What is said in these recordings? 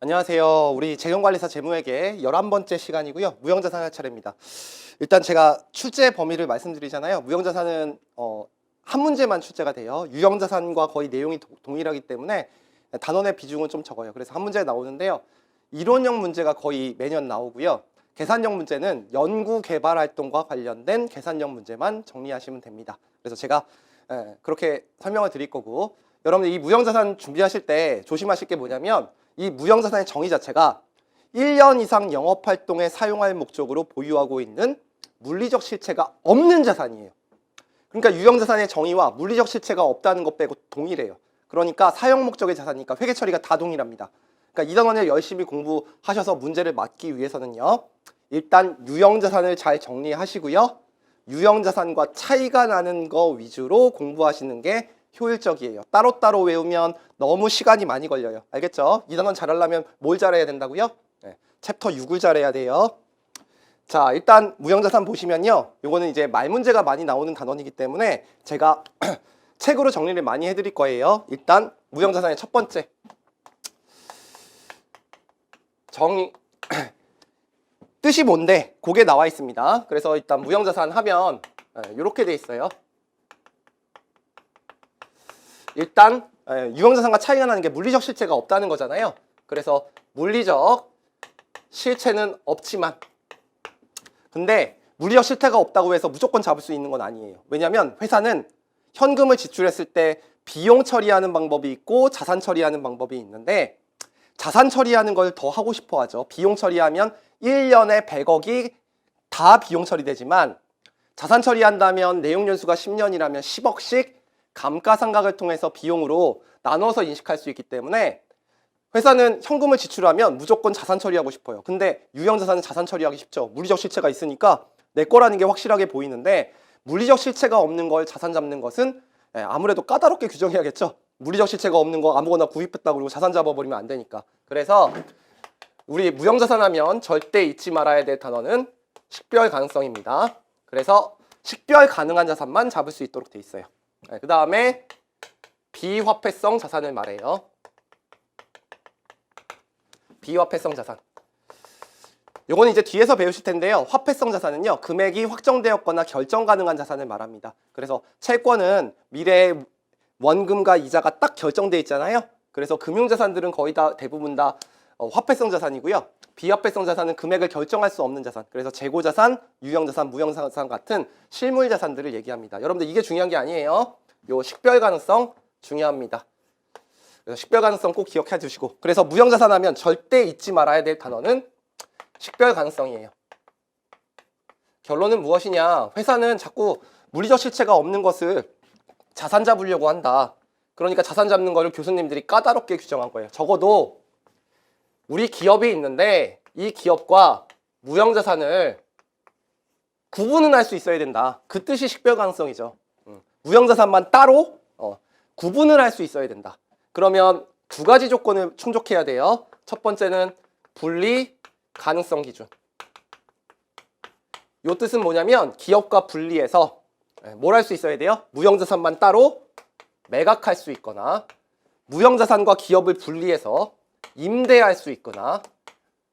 안녕하세요. 우리 재경관리사 재무회계 11번째 시간이고요. 무형자산 할 차례입니다. 일단 제가 출제 범위를 말씀드리잖아요. 무형자산은 한 문제만 출제가 돼요. 유형자산과 거의 내용이 동일하기 때문에 단원의 비중은 좀 적어요. 그래서 한 문제 나오는데요. 이론형 문제가 거의 매년 나오고요. 계산형 문제는 연구 개발 활동과 관련된 계산형 문제만 정리하시면 됩니다. 그래서 제가 그렇게 설명을 드릴 거고, 여러분들 이 무형자산 준비하실 때 조심하실 게 뭐냐면, 이 무형자산의 정의 자체가 1년 이상 영업활동에 사용할 목적으로 보유하고 있는 물리적 실체가 없는 자산이에요. 그러니까 유형자산의 정의와 물리적 실체가 없다는 것 빼고 동일해요. 그러니까 사용 목적의 자산이니까 회계 처리가 다 동일합니다. 그러니까 이 단원을 열심히 공부하셔서 문제를 맞기 위해서는요, 일단 유형자산을 잘 정리하시고요, 유형자산과 차이가 나는 거 위주로 공부하시는 게 효율적이에요. 따로따로 외우면 너무 시간이 많이 걸려요. 알겠죠? 이 단원 잘하려면 뭘 잘해야 된다고요? 챕터 6을 잘해야 돼요. 자, 일단 무형자산 보시면요, 요거는 이제 말문제가 많이 나오는 단원이기 때문에 제가 책으로 정리를 많이 해드릴 거예요. 일단 무형자산의 첫 번째 정의 뜻이 뭔데? 그게 나와 있습니다. 그래서 일단 무형자산 하면 이렇게 돼 있어요. 일단 유형자산과 차이가 나는 게 물리적 실체가 없다는 거잖아요. 그래서 물리적 실체는 없지만, 근데 물리적 실체가 없다고 해서 무조건 잡을 수 있는 건 아니에요. 왜냐하면 회사는 현금을 지출했을 때 비용 처리하는 방법이 있고 자산 처리하는 방법이 있는데, 자산 처리하는 걸 더 하고 싶어 하죠. 비용 처리하면 1년에 100억이 다 비용 처리되지만, 자산 처리한다면 내용 연수가 10년이라면 10억씩 감가상각을 통해서 비용으로 나눠서 인식할 수 있기 때문에 회사는 현금을 지출하면 무조건 자산 처리하고 싶어요. 근데 유형자산은 자산 처리하기 쉽죠. 물리적 실체가 있으니까 내 거라는 게 확실하게 보이는데, 물리적 실체가 없는 걸 자산 잡는 것은 아무래도 까다롭게 규정해야겠죠. 물리적 실체가 없는 거 아무거나 구입했다 그러고 자산 잡아버리면 안 되니까. 그래서 우리 무형자산 하면 절대 잊지 말아야 될 단어는 식별 가능성입니다. 그래서 식별 가능한 자산만 잡을 수 있도록 돼 있어요. 그 다음에 비화폐성 자산을 말해요. 비화폐성 자산. 요거는 이제 뒤에서 배우실 텐데요. 화폐성 자산은요, 금액이 확정되었거나 결정 가능한 자산을 말합니다. 그래서 채권은 미래의 원금과 이자가 딱 결정돼 있잖아요. 그래서 금융자산들은 거의 다 대부분 다 화폐성 자산이고요. 비화폐성 자산은 금액을 결정할 수 없는 자산. 그래서 재고자산, 유형자산, 무형자산 같은 실물 자산들을 얘기합니다. 여러분들 이게 중요한 게 아니에요. 요 식별 가능성 중요합니다. 그래서 식별 가능성 꼭 기억해 두시고, 그래서 무형자산 하면 절대 잊지 말아야 될 단어는 식별 가능성이에요. 결론은 무엇이냐? 회사는 자꾸 물리적 실체가 없는 것을 자산 잡으려고 한다. 그러니까 자산 잡는 거를 교수님들이 까다롭게 규정한 거예요. 적어도 우리 기업이 있는데 이 기업과 무형자산을 구분은 할 수 있어야 된다. 그 뜻이 식별 가능성이죠. 무형자산만 따로 구분을 할 수 있어야 된다. 그러면 두 가지 조건을 충족해야 돼요. 첫 번째는 분리 가능성 기준. 이 뜻은 뭐냐면 기업과 분리해서 뭘 할 수 있어야 돼요? 무형자산만 따로 매각할 수 있거나, 무형자산과 기업을 분리해서 임대할 수 있거나,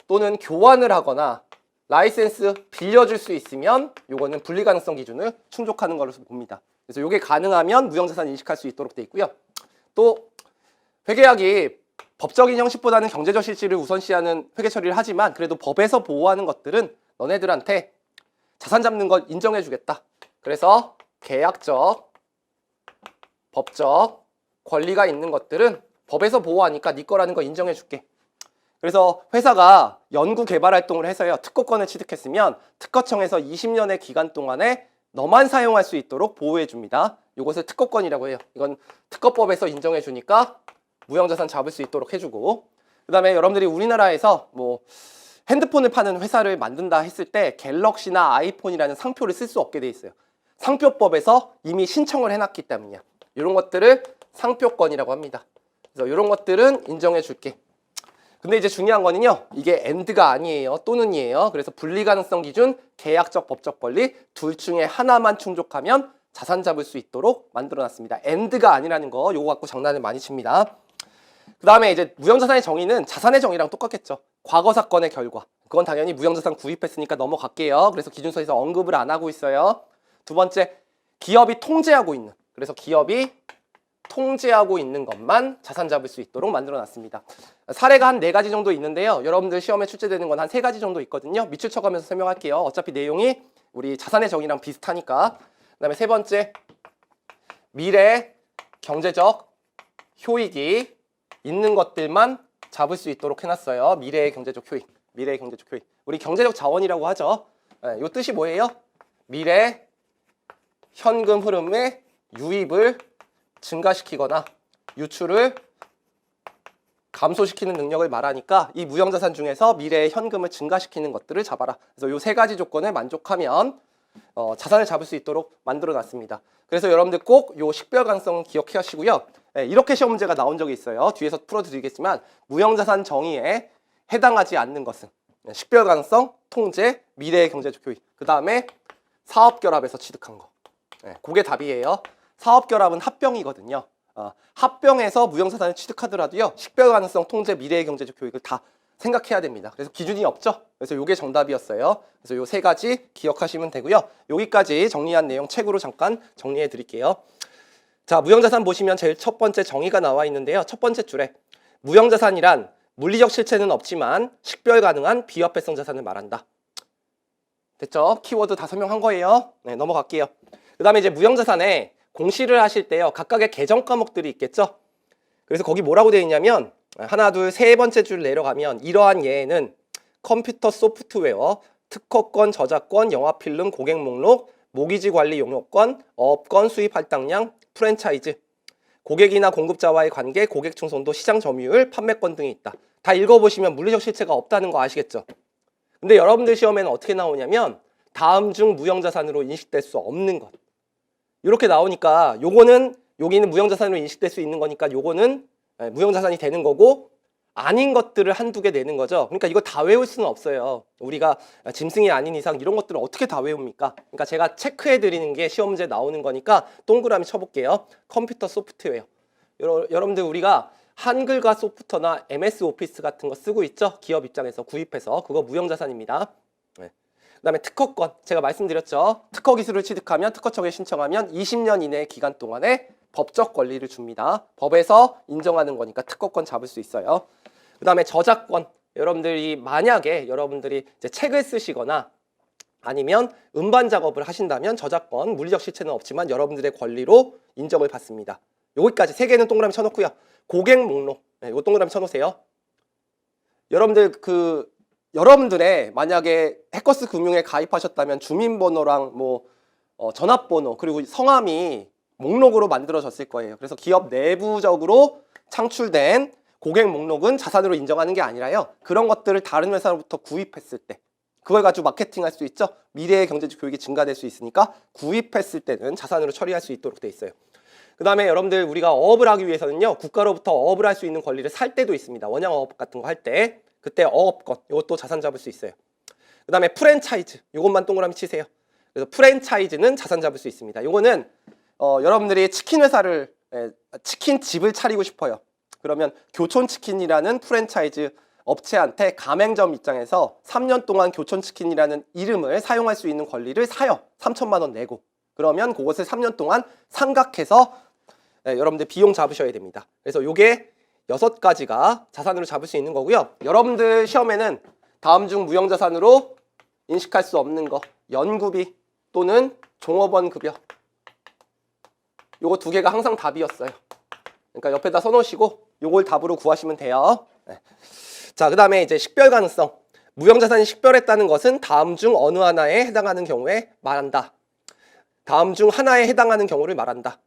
또는 교환을 하거나 라이센스 빌려줄 수 있으면 요거는 분리 가능성 기준을 충족하는 것으로 봅니다. 그래서 요게 가능하면 무형자산 인식할 수 있도록 돼 있고요. 또 회계학이 법적인 형식보다는 경제적 실질을 우선시하는 회계 처리를 하지만, 그래도 법에서 보호하는 것들은 너네들한테 자산 잡는 걸 인정해 주겠다. 그래서 계약적, 법적 권리가 있는 것들은 법에서 보호하니까 네 거라는 거 인정해 줄게. 그래서 회사가 연구 개발 활동을 해서요, 특허권을 취득했으면 특허청에서 20년의 기간 동안에 너만 사용할 수 있도록 보호해 줍니다. 이것을 특허권이라고 해요. 이건 특허법에서 인정해 주니까 무형자산 잡을 수 있도록 해주고, 그 다음에 여러분들이 우리나라에서 뭐 핸드폰을 파는 회사를 만든다 했을 때 갤럭시나 아이폰이라는 상표를 쓸 수 없게 돼 있어요. 상표법에서 이미 신청을 해놨기 때문이야. 이런 것들을 상표권이라고 합니다. 그래서 이런 것들은 인정해 줄게. 근데 이제 중요한 거는요, 이게 and가 아니에요. 또는이에요. 그래서 분리 가능성 기준, 계약적 법적 권리 둘 중에 하나만 충족하면 자산 잡을 수 있도록 만들어 놨습니다. and가 아니라는 거, 요거 갖고 장난을 많이 칩니다. 그 다음에 이제 무형자산의 정의는 자산의 정의랑 똑같겠죠. 과거 사건의 결과. 그건 당연히 무형자산 구입했으니까 넘어갈게요. 그래서 기준서에서 언급을 안 하고 있어요. 두 번째, 기업이 통제하고 있는. 그래서 기업이 통제하고 있는 것만 자산 잡을 수 있도록 만들어 놨습니다. 사례가 한 4가지 정도 있는데요. 여러분들 시험에 출제되는 건 한 3가지 정도 있거든요. 밑줄 쳐가면서 설명할게요. 어차피 내용이 우리 자산의 정의랑 비슷하니까. 그 다음에 세 번째, 미래 경제적 효익이 있는 것들만 잡을 수 있도록 해놨어요. 미래의 경제적 효익. 미래의 경제적 효익. 우리 경제적 자원이라고 하죠. 이 뜻이 뭐예요? 미래 현금 흐름의 유입을 증가시키거나 유출을 감소시키는 능력을 말하니까 이 무형자산 중에서 미래의 현금을 증가시키는 것들을 잡아라. 그래서 이 3가지 조건을 만족하면 자산을 잡을 수 있도록 만들어 놨습니다. 그래서 여러분들 꼭 이 식별 가능성은 기억해 하시고요. 이렇게 시험 문제가 나온 적이 있어요. 뒤에서 풀어드리겠지만 무형자산 정의에 해당하지 않는 것은 식별 가능성, 통제, 미래의 경제적 효익. 그 다음에 사업결합에서 취득한 거. 그게 답이에요. 사업결합은 합병이거든요. 합병에서 무형자산을 취득하더라도요. 식별 가능성, 통제, 미래의 경제적 효익을 다 생각해야 됩니다. 그래서 기준이 없죠. 그래서 이게 정답이었어요. 그래서 요 3가지 기억하시면 되고요. 여기까지 정리한 내용 책으로 잠깐 정리해 드릴게요. 자, 무형자산 보시면 제일 첫 번째 정의가 나와 있는데요. 첫 번째 줄에 무형자산이란 물리적 실체는 없지만 식별 가능한 비화폐성 자산을 말한다. 됐죠? 키워드 다 설명한 거예요. 네, 넘어갈게요. 그 다음에 이제 무형자산에 공시를 하실 때요. 각각의 계정 과목들이 있겠죠? 그래서 거기 뭐라고 되어 있냐면 하나, 둘, 세 번째 줄 내려가면 이러한 예에는 컴퓨터 소프트웨어, 특허권, 저작권, 영화필름, 고객 목록, 모기지 관리 용역권, 어업권, 수입 할당량, 프랜차이즈, 고객이나 공급자와의 관계, 고객 충성도, 시장 점유율, 판매권 등이 있다. 다 읽어보시면 물리적 실체가 없다는 거 아시겠죠? 근데 여러분들 시험에는 어떻게 나오냐면 다음 중 무형자산으로 인식될 수 없는 것. 이렇게 나오니까 요거는 여기는 무형자산으로 인식될 수 있는 거니까 요거는 무형자산이 되는 거고 아닌 것들을 한두 개 내는 거죠. 그러니까 이거 다 외울 수는 없어요. 우리가 짐승이 아닌 이상 이런 것들을 어떻게 다 외웁니까? 그러니까 제가 체크해 드리는 게 시험 문제 나오는 거니까 동그라미 쳐볼게요. 컴퓨터 소프트웨어. 여러분들 우리가 한글과 소프트나 MS 오피스 같은 거 쓰고 있죠? 기업 입장에서 구입해서. 그거 무형자산입니다. 그 다음에 특허권, 제가 말씀드렸죠. 특허 기술을 취득하면 특허청에 신청하면 20년 이내 기간 동안에 법적 권리를 줍니다. 법에서 인정하는 거니까 특허권 잡을 수 있어요. 그 다음에 저작권, 여러분들이 만약에 여러분들이 이제 책을 쓰시거나 아니면 음반 작업을 하신다면 저작권, 물리적 실체는 없지만 여러분들의 권리로 인정을 받습니다. 여기까지 3개는 동그라미 쳐놓고요. 고객 목록, 이거 동그라미 쳐놓으세요. 여러분들의 만약에 해커스 금융에 가입하셨다면 주민번호랑 전화번호 그리고 성함이 목록으로 만들어졌을 거예요. 그래서 기업 내부적으로 창출된 고객 목록은 자산으로 인정하는 게 아니라요. 그런 것들을 다른 회사로부터 구입했을 때 그걸 가지고 마케팅할 수 있죠. 미래의 경제적 교육이 증가될 수 있으니까 구입했을 때는 자산으로 처리할 수 있도록 돼 있어요. 그 다음에 여러분들 우리가 어업을 하기 위해서는요. 국가로부터 어업을 할 수 있는 권리를 살 때도 있습니다. 원양 어업 같은 거 할 때. 그때 어업권, 이것도 자산 잡을 수 있어요. 그 다음에 프랜차이즈, 이것만 동그라미 치세요. 그래서 프랜차이즈는 자산 잡을 수 있습니다. 이거는 여러분들이 치킨집을 차리고 싶어요. 그러면 교촌치킨이라는 프랜차이즈 업체한테 가맹점 입장에서 3년 동안 교촌치킨이라는 이름을 사용할 수 있는 권리를 사요. 3천만 원 내고. 그러면 그것을 3년 동안 상각해서 여러분들 비용 잡으셔야 됩니다. 그래서 이게 6가지가 자산으로 잡을 수 있는 거고요. 여러분들 시험에는 다음 중 무형자산으로 인식할 수 없는 거 연구비 또는 종업원 급여 요거 2개가 항상 답이었어요. 그러니까 옆에다 써놓으시고 요걸 답으로 구하시면 돼요. 자, 그 다음에 이제 식별 가능성. 무형자산이 식별했다는 것은 다음 중 어느 하나에 해당하는 경우에 말한다. 다음 중 하나에 해당하는 경우를 말한다.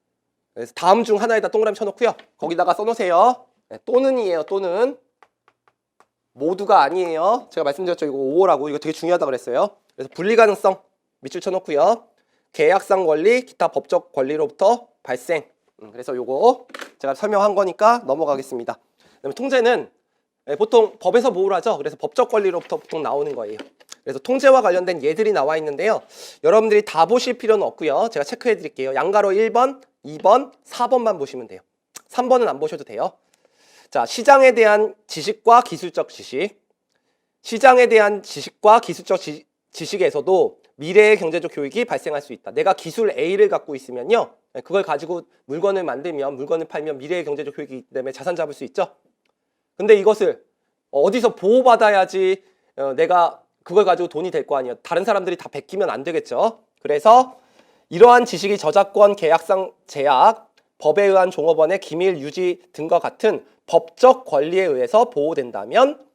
그래서 다음 중 하나에다 동그라미 쳐놓고요. 거기다가 써놓으세요. 또는이에요. 또는 모두가 아니에요. 제가 말씀드렸죠. 이거 5호라고. 이거 되게 중요하다 그랬어요. 그래서 분리 가능성 밑줄 쳐놓고요. 계약상 권리, 기타 법적 권리로부터 발생. 그래서 요거 제가 설명한 거니까 넘어가겠습니다. 그다음에 통제는 보통 법에서 보호를 하죠. 그래서 법적 권리로부터 보통 나오는 거예요. 그래서 통제와 관련된 예들이 나와 있는데요. 여러분들이 다 보실 필요는 없고요. 제가 체크해 드릴게요. 양가로 1번, 2번, 4번만 보시면 돼요. 3번은 안 보셔도 돼요. 자, 시장에 대한 지식과 기술적 지식. 시장에 대한 지식과 기술적 지식에서도 미래의 경제적 교육이 발생할 수 있다. 내가 기술 A를 갖고 있으면요, 그걸 가지고 물건을 만들면, 물건을 팔면 미래의 경제적 교육이기 때문에 자산 잡을 수 있죠. 근데 이것을 어디서 보호받아야지 내가 그걸 가지고 돈이 될 거 아니에요. 다른 사람들이 다 베끼면 안 되겠죠. 그래서 이러한 지식이 저작권, 계약상 제약, 법에 의한 종업원의 기밀 유지 등과 같은 법적 권리에 의해서 보호된다면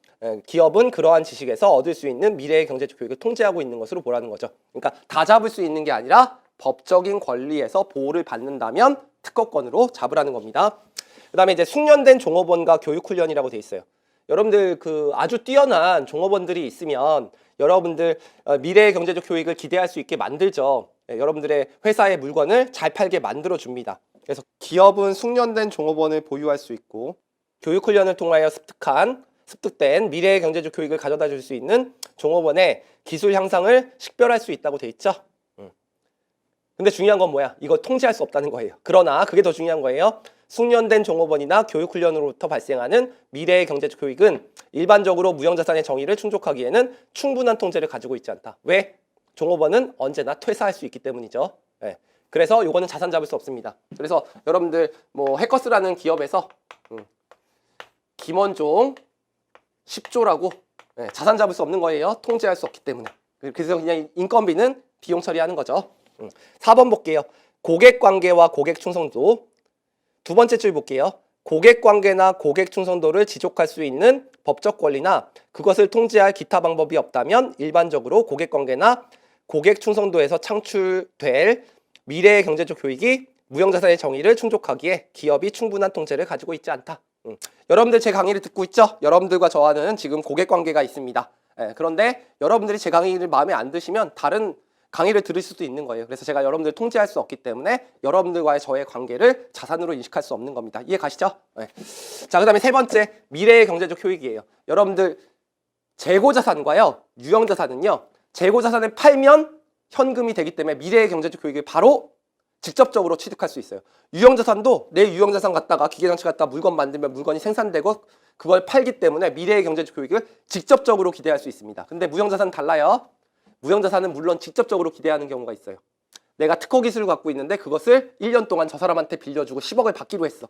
기업은 그러한 지식에서 얻을 수 있는 미래의 경제적 교육을 통제하고 있는 것으로 보라는 거죠. 그러니까 다 잡을 수 있는 게 아니라 법적인 권리에서 보호를 받는다면 특허권으로 잡으라는 겁니다. 그 다음에 이제 숙련된 종업원과 교육훈련이라고 돼 있어요. 여러분들 그 아주 뛰어난 종업원들이 있으면 여러분들 미래의 경제적 교육을 기대할 수 있게 만들죠. 여러분들의 회사의 물건을 잘 팔게 만들어 줍니다. 그래서 기업은 숙련된 종업원을 보유할 수 있고 교육훈련을 통하여 습득된 미래의 경제적 교육을 가져다 줄 수 있는 종업원의 기술 향상을 식별할 수 있다고 돼 있죠. 근데 중요한 건 뭐야? 이거 통제할 수 없다는 거예요. 그러나 그게 더 중요한 거예요. 숙련된 종업원이나 교육훈련으로부터 발생하는 미래의 경제적 교육은 일반적으로 무형자산의 정의를 충족하기에는 충분한 통제를 가지고 있지 않다. 왜? 종업원은 언제나 퇴사할 수 있기 때문이죠. 네. 그래서 요거는 자산 잡을 수 없습니다. 그래서 여러분들 뭐 해커스라는 기업에서 김원종 10조라고 자산 잡을 수 없는 거예요. 통제할 수 없기 때문에. 그래서 그냥 인건비는 비용 처리하는 거죠. 4번 볼게요. 고객관계와 고객 충성도. 두 번째 줄 볼게요. 고객관계나 고객 충성도를 지속할 수 있는 법적 권리나 그것을 통제할 기타 방법이 없다면 일반적으로 고객관계나 고객 충성도에서 창출될 미래의 경제적 교육이 무형자산의 정의를 충족하기에 기업이 충분한 통제를 가지고 있지 않다. 여러분들 제 강의를 듣고 있죠? 여러분들과 저와는 지금 고객관계가 있습니다. 그런데 여러분들이 제 강의를 마음에 안 드시면 다른 강의를 들을 수도 있는 거예요. 그래서 제가 여러분들을 통제할 수 없기 때문에 여러분들과의 저의 관계를 자산으로 인식할 수 없는 겁니다. 이해 가시죠? 네. 자, 그 다음에 세 번째, 미래의 경제적 교육이에요. 여러분들 재고자산과요, 유형자산은요, 재고자산을 팔면 현금이 되기 때문에 미래의 경제적 교육을 바로 직접적으로 취득할 수 있어요. 유형자산도 내 유형자산 갖다가 기계장치 갖다가 물건 만들면 물건이 생산되고 그걸 팔기 때문에 미래의 경제적 교육을 직접적으로 기대할 수 있습니다. 근데 무형자산은 달라요. 무형자산은 물론 직접적으로 기대하는 경우가 있어요. 내가 특허 기술을 갖고 있는데 그것을 1년 동안 저 사람한테 빌려주고 10억을 받기로 했어.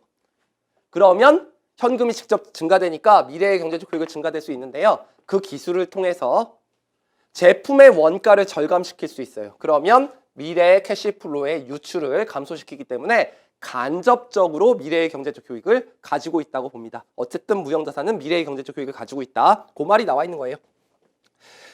그러면 현금이 직접 증가되니까 미래의 경제적 교육을 증가될 수 있는데요. 그 기술을 통해서 제품의 원가를 절감시킬 수 있어요. 그러면 미래의 캐시플로우의 유출을 감소시키기 때문에 간접적으로 미래의 경제적 교육을 가지고 있다고 봅니다. 어쨌든 무형자산은 미래의 경제적 교육을 가지고 있다. 그 말이 나와 있는 거예요.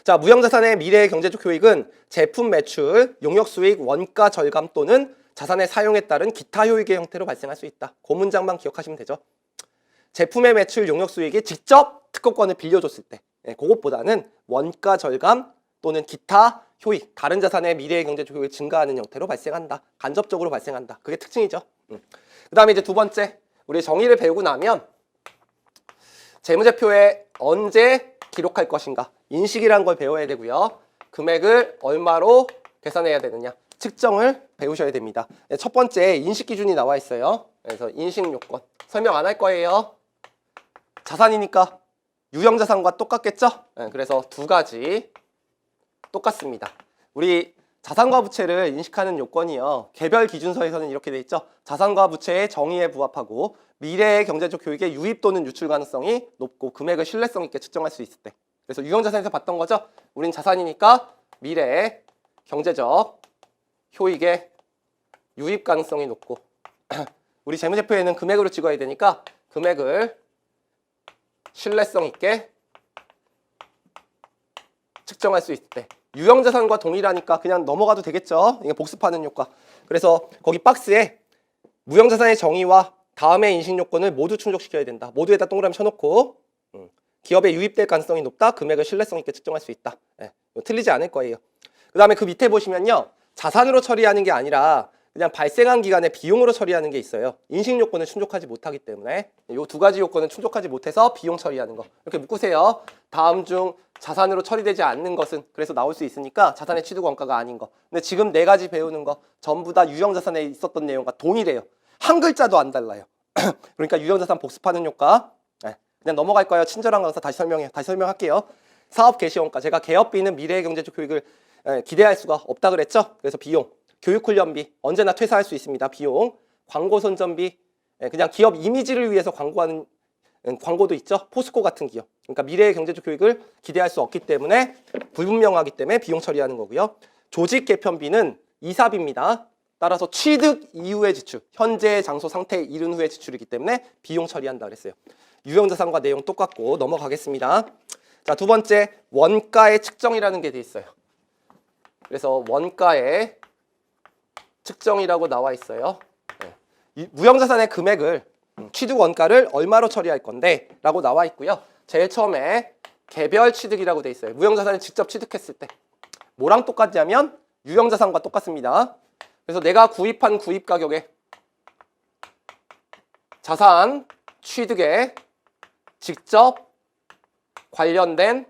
자, 무형자산의 미래의 경제적 교육은 제품 매출, 용역수익, 원가 절감 또는 자산의 사용에 따른 기타 효익의 형태로 발생할 수 있다. 그 문장만 기억하시면 되죠. 제품의 매출, 용역수익이 직접 특허권을 빌려줬을 때 그것보다는 원가 절감 또는 기타 효익, 다른 자산의 미래의 경제적 효익이 증가하는 형태로 발생한다. 간접적으로 발생한다. 그게 특징이죠. 그 다음에 이제 두 번째, 우리 정의를 배우고 나면 재무제표에 언제 기록할 것인가, 인식이란 걸 배워야 되고요. 금액을 얼마로 계산해야 되느냐, 측정을 배우셔야 됩니다. 첫 번째 인식 기준이 나와 있어요. 그래서 인식 요건 설명 안 할 거예요. 자산이니까 유형자산과 똑같겠죠? 그래서 두 가지 똑같습니다. 우리 자산과 부채를 인식하는 요건이요, 개별 기준서에서는 이렇게 돼 있죠. 자산과 부채의 정의에 부합하고 미래의 경제적 교육의 유입 또는 유출 가능성이 높고 금액을 신뢰성 있게 측정할 수 있을 때. 그래서 유형자산에서 봤던 거죠. 우린 자산이니까 미래의 경제적 효익의 유입 가능성이 높고 우리 재무제표에는 금액으로 찍어야 되니까 금액을 신뢰성 있게 측정할 수 있을 때. 유형자산과 동일하니까 그냥 넘어가도 되겠죠. 이게 복습하는 효과. 그래서 거기 박스에 무형자산의 정의와 다음의 인식 요건을 모두 충족시켜야 된다. 모두에다 동그라미 쳐놓고 기업에 유입될 가능성이 높다. 금액을 신뢰성 있게 측정할 수 있다. 틀리지 않을 거예요. 그 다음에 그 밑에 보시면요, 자산으로 처리하는 게 아니라 그냥 발생한 기간에 비용으로 처리하는 게 있어요. 인식 요건을 충족하지 못하기 때문에 이 두 가지 요건을 충족하지 못해서 비용 처리하는 거. 이렇게 묶으세요. 다음 중 자산으로 처리되지 않는 것은, 그래서 나올 수 있으니까 자산의 취득 원가가 아닌 거. 근데 지금 네 가지 배우는 거 전부 다 유형자산에 있었던 내용과 동일해요. 한 글자도 안 달라요. 그러니까 유형자산 복습하는 효과 그냥 넘어갈까요? 친절한 강사 다시 설명할게요. 사업 개시원가. 제가 개업비는 미래의 경제적 교육을 기대할 수가 없다 그랬죠? 그래서 비용, 교육훈련비 언제나 퇴사할 수 있습니다. 비용, 광고 선전비, 그냥 기업 이미지를 위해서 광고하는 광고도 있죠. 포스코 같은 기업. 그러니까 미래의 경제적 교육을 기대할 수 없기 때문에 불분명하기 때문에 비용 처리하는 거고요. 조직 개편비는 이사비입니다. 따라서 취득 이후의 지출, 현재 장소 상태에 이른 후의 지출이기 때문에 비용 처리한다 그랬어요. 유형자산과 내용 똑같고 넘어가겠습니다. 자, 두 번째 원가의 측정이라는 게 돼 있어요. 그래서 원가의 측정이라고 나와 있어요. 무형자산의 금액을 취득 원가를 얼마로 처리할 건데 라고 나와 있고요. 제일 처음에 개별 취득이라고 돼 있어요. 무형자산을 직접 취득했을 때 뭐랑 똑같냐면 유형자산과 똑같습니다. 그래서 내가 구입한 구입 가격에 자산 취득에 직접 관련된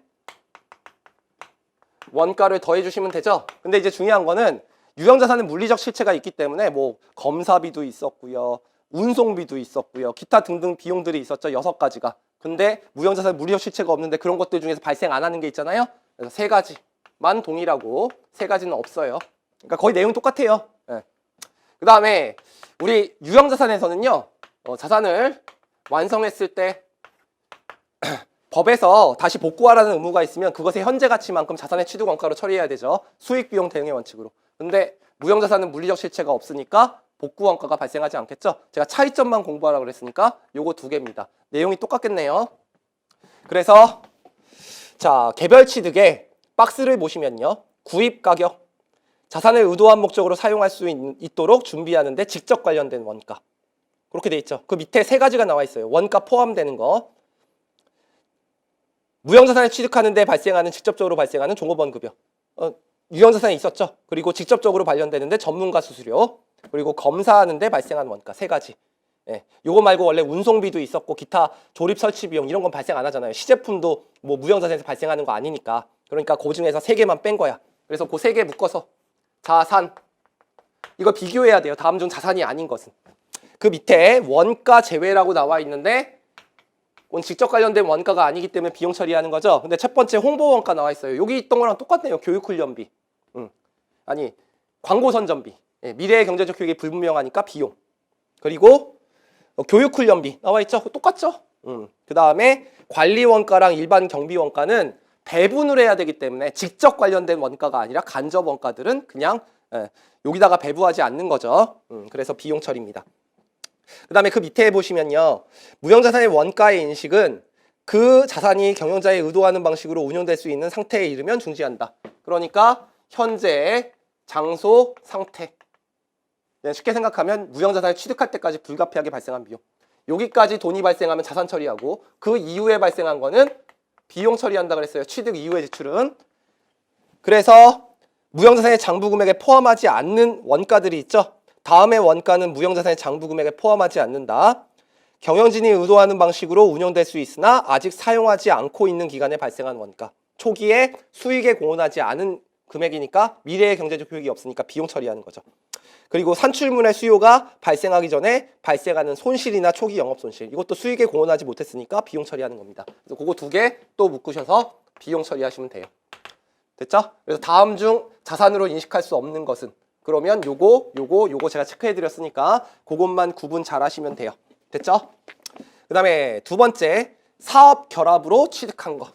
원가를 더해 주시면 되죠. 근데 이제 중요한 거는 유형자산은 물리적 실체가 있기 때문에 뭐 검사비도 있었고요, 운송비도 있었고요, 기타 등등 비용들이 있었죠. 6가지가. 근데 무형자산 물리적 실체가 없는데 그런 것들 중에서 발생 안 하는 게 있잖아요. 그래서 3가지만 동일하고 3가지는 없어요. 그러니까 거의 내용 똑같아요. 그 다음에 우리 유형자산에서는요, 자산을 완성했을 때 법에서 다시 복구하라는 의무가 있으면 그것의 현재 가치만큼 자산의 취득 원가로 처리해야 되죠. 수익 비용 대응의 원칙으로. 근데 무형자산은 물리적 실체가 없으니까 복구 원가가 발생하지 않겠죠. 제가 차이점만 공부하라고 그랬으니까 요거 2개입니다. 내용이 똑같겠네요. 그래서 자, 개별 취득에 박스를 보시면요, 구입 가격, 자산을 의도한 목적으로 사용할 수 있도록 준비하는데 직접 관련된 원가, 그렇게 돼 있죠. 그 밑에 3가지가 나와 있어요. 원가 포함되는 거, 무형자산을 취득하는 데 발생하는, 직접적으로 발생하는 종업원 급여, 유형자산에 있었죠. 그리고 직접적으로 관련되는데 전문가 수수료, 그리고 검사하는 데 발생하는 원가, 3가지. 요거 말고 원래 운송비도 있었고 기타 조립 설치 비용 이런 건 발생 안 하잖아요. 시제품도 뭐 무형자산에서 발생하는 거 아니니까. 그러니까 그 중에서 3개만 뺀 거야. 그래서 그 3개 묶어서 자산, 이거 비교해야 돼요. 다음 중 자산이 아닌 것은. 그 밑에 원가 제외라고 나와 있는데 그건 직접 관련된 원가가 아니기 때문에 비용 처리하는 거죠. 근데 첫 번째 홍보 원가 나와 있어요. 여기 있던 거랑 똑같네요. 교육훈련비, 아니 광고 선전비, 미래의 경제적 효익이 불분명하니까 비용, 그리고 교육훈련비 나와 있죠. 똑같죠. 그 다음에 관리 원가랑 일반 경비 원가는 배분을 해야 되기 때문에 직접 관련된 원가가 아니라 간접 원가들은 그냥 여기다가 배부하지 않는 거죠. 그래서 비용 처리입니다. 그 다음에 그 밑에 보시면요, 무형자산의 원가의 인식은 그 자산이 경영자의 의도하는 방식으로 운용될 수 있는 상태에 이르면 중지한다. 그러니까 현재 장소 상태, 쉽게 생각하면 무형자산을 취득할 때까지 불가피하게 발생한 비용, 여기까지 돈이 발생하면 자산 처리하고 그 이후에 발생한 거는 비용 처리한다 그랬어요. 취득 이후의 지출은. 그래서 무형자산의 장부 금액에 포함하지 않는 원가들이 있죠. 다음의 원가는 무형자산의 장부 금액에 포함하지 않는다. 경영진이 의도하는 방식으로 운영될 수 있으나 아직 사용하지 않고 있는 기간에 발생한 원가, 초기에 수익에 공헌하지 않은 금액이니까 미래의 경제적 효익이 없으니까 비용 처리하는 거죠. 그리고 산출문의 수요가 발생하기 전에 발생하는 손실이나 초기 영업 손실, 이것도 수익에 공헌하지 못했으니까 비용 처리하는 겁니다. 그래서 그거 2개 또 묶으셔서 비용 처리하시면 돼요. 됐죠? 그래서 다음 중 자산으로 인식할 수 없는 것은, 그러면 요거 제가 체크해 드렸으니까 그것만 구분 잘 하시면 돼요. 됐죠? 그 다음에 2번째, 사업 결합으로 취득한 거.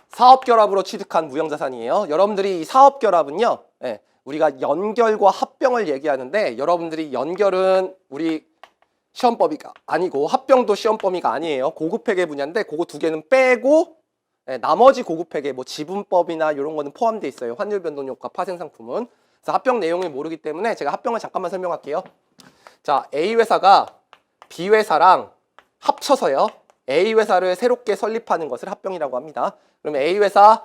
사업 결합으로 취득한 무형자산이에요. 여러분들이 이 사업 결합은요, 우리가 연결과 합병을 얘기하는데, 여러분들이 연결은 우리 시험 범위가 아니고 합병도 시험 범위가 아니에요. 고급회계 분야인데 그거 2개는 빼고 나머지 고급회계 뭐 지분법이나 이런 거는 포함되어 있어요. 환율 변동 효과, 파생상품은. 그래서 합병 내용을 모르기 때문에 제가 합병을 잠깐만 설명할게요. 자, A 회사가 B 회사랑 합쳐서요, A 회사를 새롭게 설립하는 것을 합병이라고 합니다. 그러면 A 회사가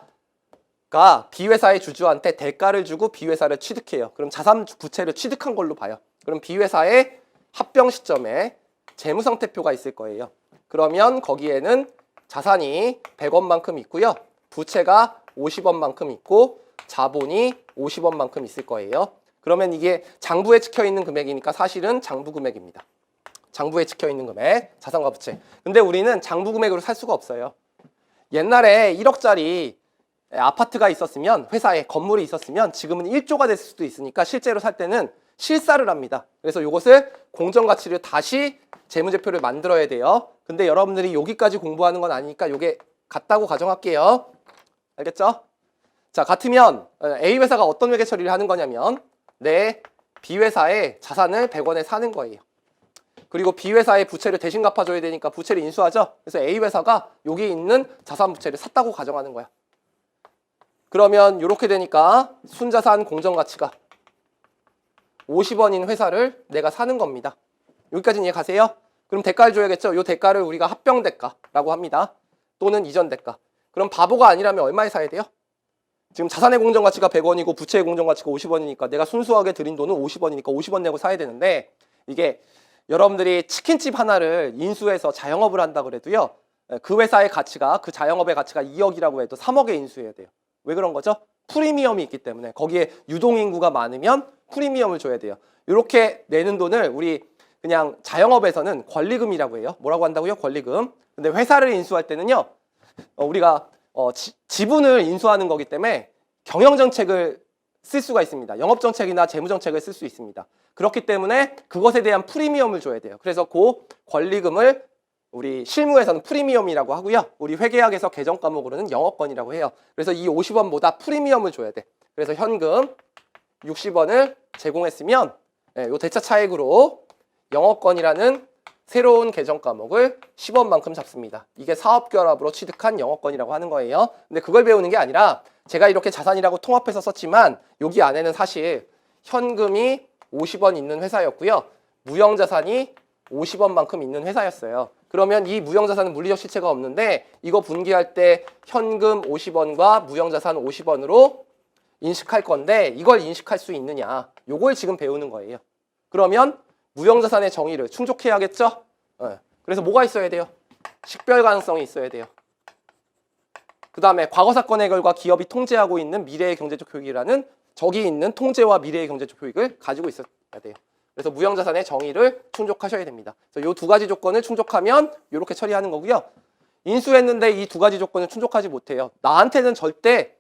B 회사의 주주한테 대가를 주고 B 회사를 취득해요. 그럼 자산 부채를 취득한 걸로 봐요. 그럼 B 회사의 합병 시점에 재무상태표가 있을 거예요. 그러면 거기에는 자산이 100원만큼 있고요, 부채가 50원만큼 있고 자본이 50원만큼 있을 거예요. 그러면 이게 장부에 찍혀 있는 금액이니까 사실은 장부 금액입니다. 장부에 찍혀 있는 금액, 자산과 부채. 근데 우리는 장부 금액으로 살 수가 없어요. 옛날에 1억짜리 아파트가 있었으면, 회사에 건물이 있었으면 지금은 1조가 됐을 수도 있으니까 실제로 살 때는 실사를 합니다. 그래서 이것을 공정가치를 다시 재무제표를 만들어야 돼요. 근데 여러분들이 여기까지 공부하는 건 아니니까 이게 같다고 가정할게요. 알겠죠? 자, 같으면 A 회사가 어떤 회계 처리를 하는 거냐면 내 B 회사의 자산을 100원에 사는 거예요. 그리고 B 회사의 부채를 대신 갚아줘야 되니까 부채를 인수하죠. 그래서 A 회사가 여기 있는 자산 부채를 샀다고 가정하는 거야. 그러면 이렇게 되니까 순자산 공정가치가 50원인 회사를 내가 사는 겁니다. 여기까지는 이해 가세요? 그럼 대가를 줘야겠죠? 이 대가를 우리가 합병대가라고 합니다. 또는 이전대가. 그럼 바보가 아니라면 얼마에 사야 돼요? 지금 자산의 공정가치가 100원이고 부채의 공정가치가 50원이니까 내가 순수하게 들인 돈은 50원이니까 50원 내고 사야 되는데, 이게 여러분들이 치킨집 하나를 인수해서 자영업을 한다 그래도요, 그 회사의 가치가, 그 자영업의 가치가 2억이라고 해도 3억에 인수해야 돼요. 왜 그런 거죠? 프리미엄이 있기 때문에. 거기에 유동인구가 많으면 프리미엄을 줘야 돼요. 이렇게 내는 돈을 우리 그냥 자영업에서는 권리금이라고 해요. 뭐라고 한다고요? 권리금. 근데 회사를 인수할 때는요, 우리가 지분을 인수하는 거기 때문에 경영정책을 쓸 수가 있습니다. 영업정책이나 재무정책을 쓸 수 있습니다. 그렇기 때문에 그것에 대한 프리미엄을 줘야 돼요. 그래서 그 권리금을 우리 실무에서는 프리미엄이라고 하고요. 우리 회계학에서 개정 과목으로는 영업권이라고 해요. 그래서 이 50원보다 프리미엄을 줘야 돼. 그래서 현금 60원을 제공했으면 이 대차 차익으로 영업권이라는 새로운 개정 과목을 10원만큼 잡습니다. 이게 사업결합으로 취득한 영업권이라고 하는 거예요. 근데 그걸 배우는 게 아니라 제가 이렇게 자산이라고 통합해서 썼지만 여기 안에는 사실 현금이 50원 있는 회사였고요. 무형자산이 50원만큼 있는 회사였어요. 그러면 이 무형자산은 물리적 실체가 없는데 이거 분기할 때 현금 50원과 무형자산 50원으로 인식할 건데 이걸 인식할 수 있느냐. 요걸 지금 배우는 거예요. 그러면 무형자산의 정의를 충족해야겠죠? 그래서 뭐가 있어야 돼요? 식별 가능성이 있어야 돼요. 그 다음에 과거 사건의 결과 기업이 통제하고 있는 미래의 경제적 효익이라는 저기 있는 통제와 미래의 경제적 효익을 가지고 있어야 돼요. 그래서 무형자산의 정의를 충족하셔야 됩니다. 그래서 이 두 가지 조건을 충족하면 이렇게 처리하는 거고요. 인수했는데 이 두 가지 조건을 충족하지 못해요. 나한테는 절대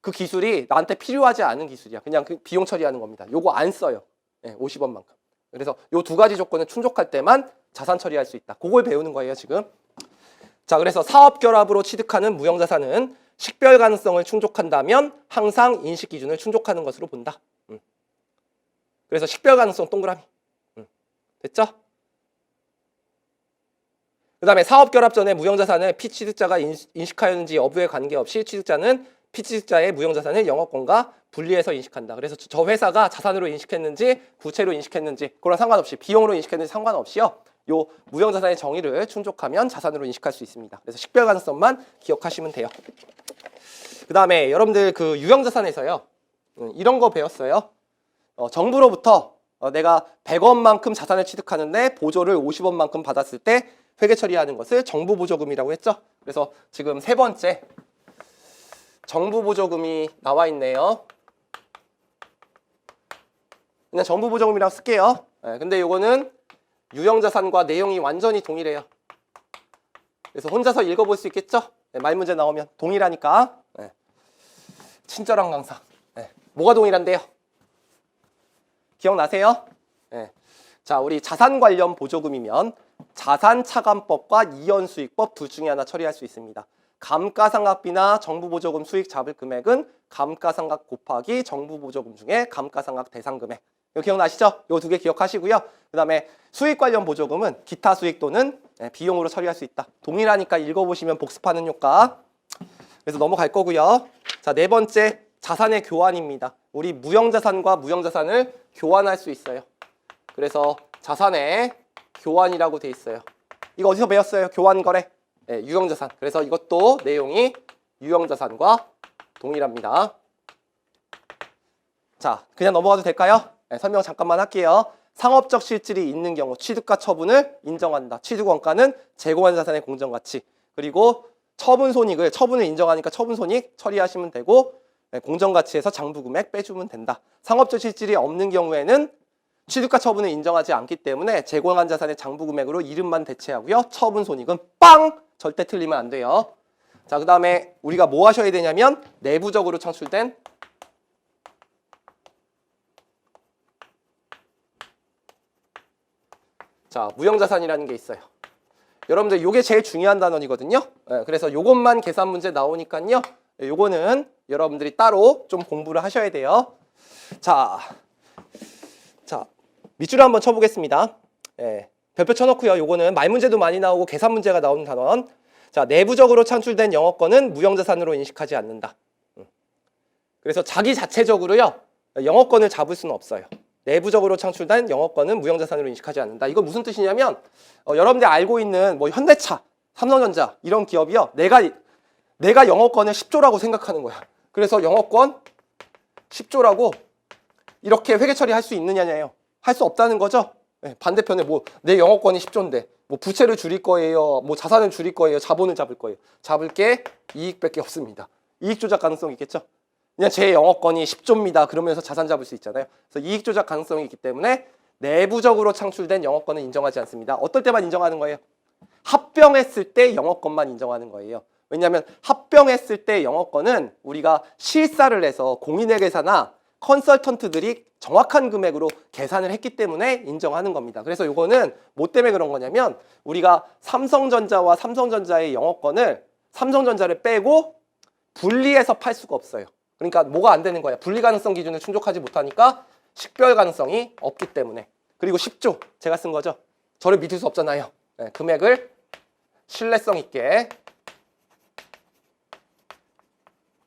그 기술이 나한테 필요하지 않은 기술이야. 그냥 그 비용 처리하는 겁니다. 요거 안 써요. 50원만큼. 그래서 이 두 가지 조건을 충족할 때만 자산 처리할 수 있다. 그걸 배우는 거예요, 지금. 자, 그래서 사업결합으로 취득하는 무형자산은 식별 가능성을 충족한다면 항상 인식 기준을 충족하는 것으로 본다. 그래서 식별 가능성 동그라미. 됐죠? 그 다음에 사업결합 전에 무형자산을 피취득자가 인식하였는지 여부에 관계없이 취득자는 피취득자의 무형자산을 영업권과 분리해서 인식한다. 그래서 저 회사가 자산으로 인식했는지 부채로 인식했는지 그런 상관없이 비용으로 인식했는지 상관없이요. 요 무형자산의 정의를 충족하면 자산으로 인식할 수 있습니다. 그래서 식별 가능성만 기억하시면 돼요. 그 다음에 여러분들 그 유형자산에서요. 이런 거 배웠어요. 정부로부터 내가 100원만큼 자산을 취득하는데 보조를 50원만큼 받았을 때 회계 처리하는 것을 정부보조금이라고 했죠. 그래서 지금 세 번째 정부보조금이 나와 있네요. 그냥 정부보조금이라고 쓸게요. 근데 이거는 유형자산과 내용이 완전히 동일해요. 그래서 혼자서 읽어볼 수 있겠죠? 말 문제 나오면 동일하니까. 친절한 강사. 뭐가 동일한데요? 기억나세요? 자, 우리 자산 관련 보조금이면 자산차감법과 이연수익법 둘 중에 하나 처리할 수 있습니다. 감가상각비나 정부보조금 수익 잡을 금액은 감가상각 곱하기 정부보조금 중에 감가상각 대상금액. 이거 기억나시죠? 이거 두 개 기억하시고요. 그 다음에 수익 관련 보조금은 기타 수익 또는 비용으로 처리할 수 있다. 동일하니까 읽어보시면 복습하는 효과. 그래서 넘어갈 거고요. 자, 네 번째 자산의 교환입니다. 우리 무형자산과 무형자산을 교환할 수 있어요. 그래서 자산의 교환이라고 돼 있어요. 이거 어디서 배웠어요? 교환거래. 유형자산. 그래서 이것도 내용이 유형자산과 동일합니다. 자, 그냥 넘어가도 될까요? 설명 잠깐만 할게요. 상업적 실질이 있는 경우 취득가 처분을 인정한다. 취득 원가는 제공한 자산의 공정가치. 그리고 처분을 인정하니까 처분손익 처리하시면 되고 공정가치에서 장부금액 빼주면 된다. 상업적 실질이 없는 경우에는 취득가 처분을 인정하지 않기 때문에 제공한 자산의 장부금액으로 이름만 대체하고요. 처분 손익은 빵! 절대 틀리면 안 돼요. 자, 그 다음에 우리가 뭐 하셔야 되냐면 내부적으로 창출된 자, 무형자산이라는 게 있어요. 여러분들 이게 제일 중요한 단원이거든요. 그래서 이것만 계산 문제 나오니까요. 요거는 여러분들이 따로 좀 공부를 하셔야 돼요. 자, 밑줄을 한번 쳐보겠습니다. 별표 쳐놓고요. 요거는 말 문제도 많이 나오고 계산 문제가 나오는 단원. 자, 내부적으로 창출된 영업권은 무형자산으로 인식하지 않는다. 그래서 자기 자체적으로요. 영업권을 잡을 수는 없어요. 내부적으로 창출된 영업권은 무형자산으로 인식하지 않는다. 이거 무슨 뜻이냐면 여러분들이 알고 있는 뭐 현대차, 삼성전자 이런 기업이요. 내가 영업권을 10조라고 생각하는 거야. 그래서 영업권 10조라고 이렇게 회계 처리할 수 있느냐예요. 할 수 없다는 거죠. 반대편에 뭐 내 영업권이 10조인데 뭐 부채를 줄일 거예요. 뭐 자산을 줄일 거예요. 자본을 잡을 거예요. 잡을 게 이익밖에 없습니다. 이익 조작 가능성이 있겠죠. 그냥 제 영업권이 10조입니다. 그러면서 자산 잡을 수 있잖아요. 그래서 이익 조작 가능성이 있기 때문에 내부적으로 창출된 영업권은 인정하지 않습니다. 어떨 때만 인정하는 거예요? 합병했을 때 영업권만 인정하는 거예요. 왜냐하면 합병했을 때 영업권은 우리가 실사를 해서 공인회계사나 컨설턴트들이 정확한 금액으로 계산을 했기 때문에 인정하는 겁니다. 그래서 이거는 뭐 때문에 그런 거냐면 우리가 삼성전자와 삼성전자의 영업권을 삼성전자를 빼고 분리해서 팔 수가 없어요. 그러니까 뭐가 안 되는 거야. 분리 가능성 기준을 충족하지 못하니까 식별 가능성이 없기 때문에. 그리고 10조 제가 쓴 거죠. 저를 믿을 수 없잖아요. 금액을 신뢰성 있게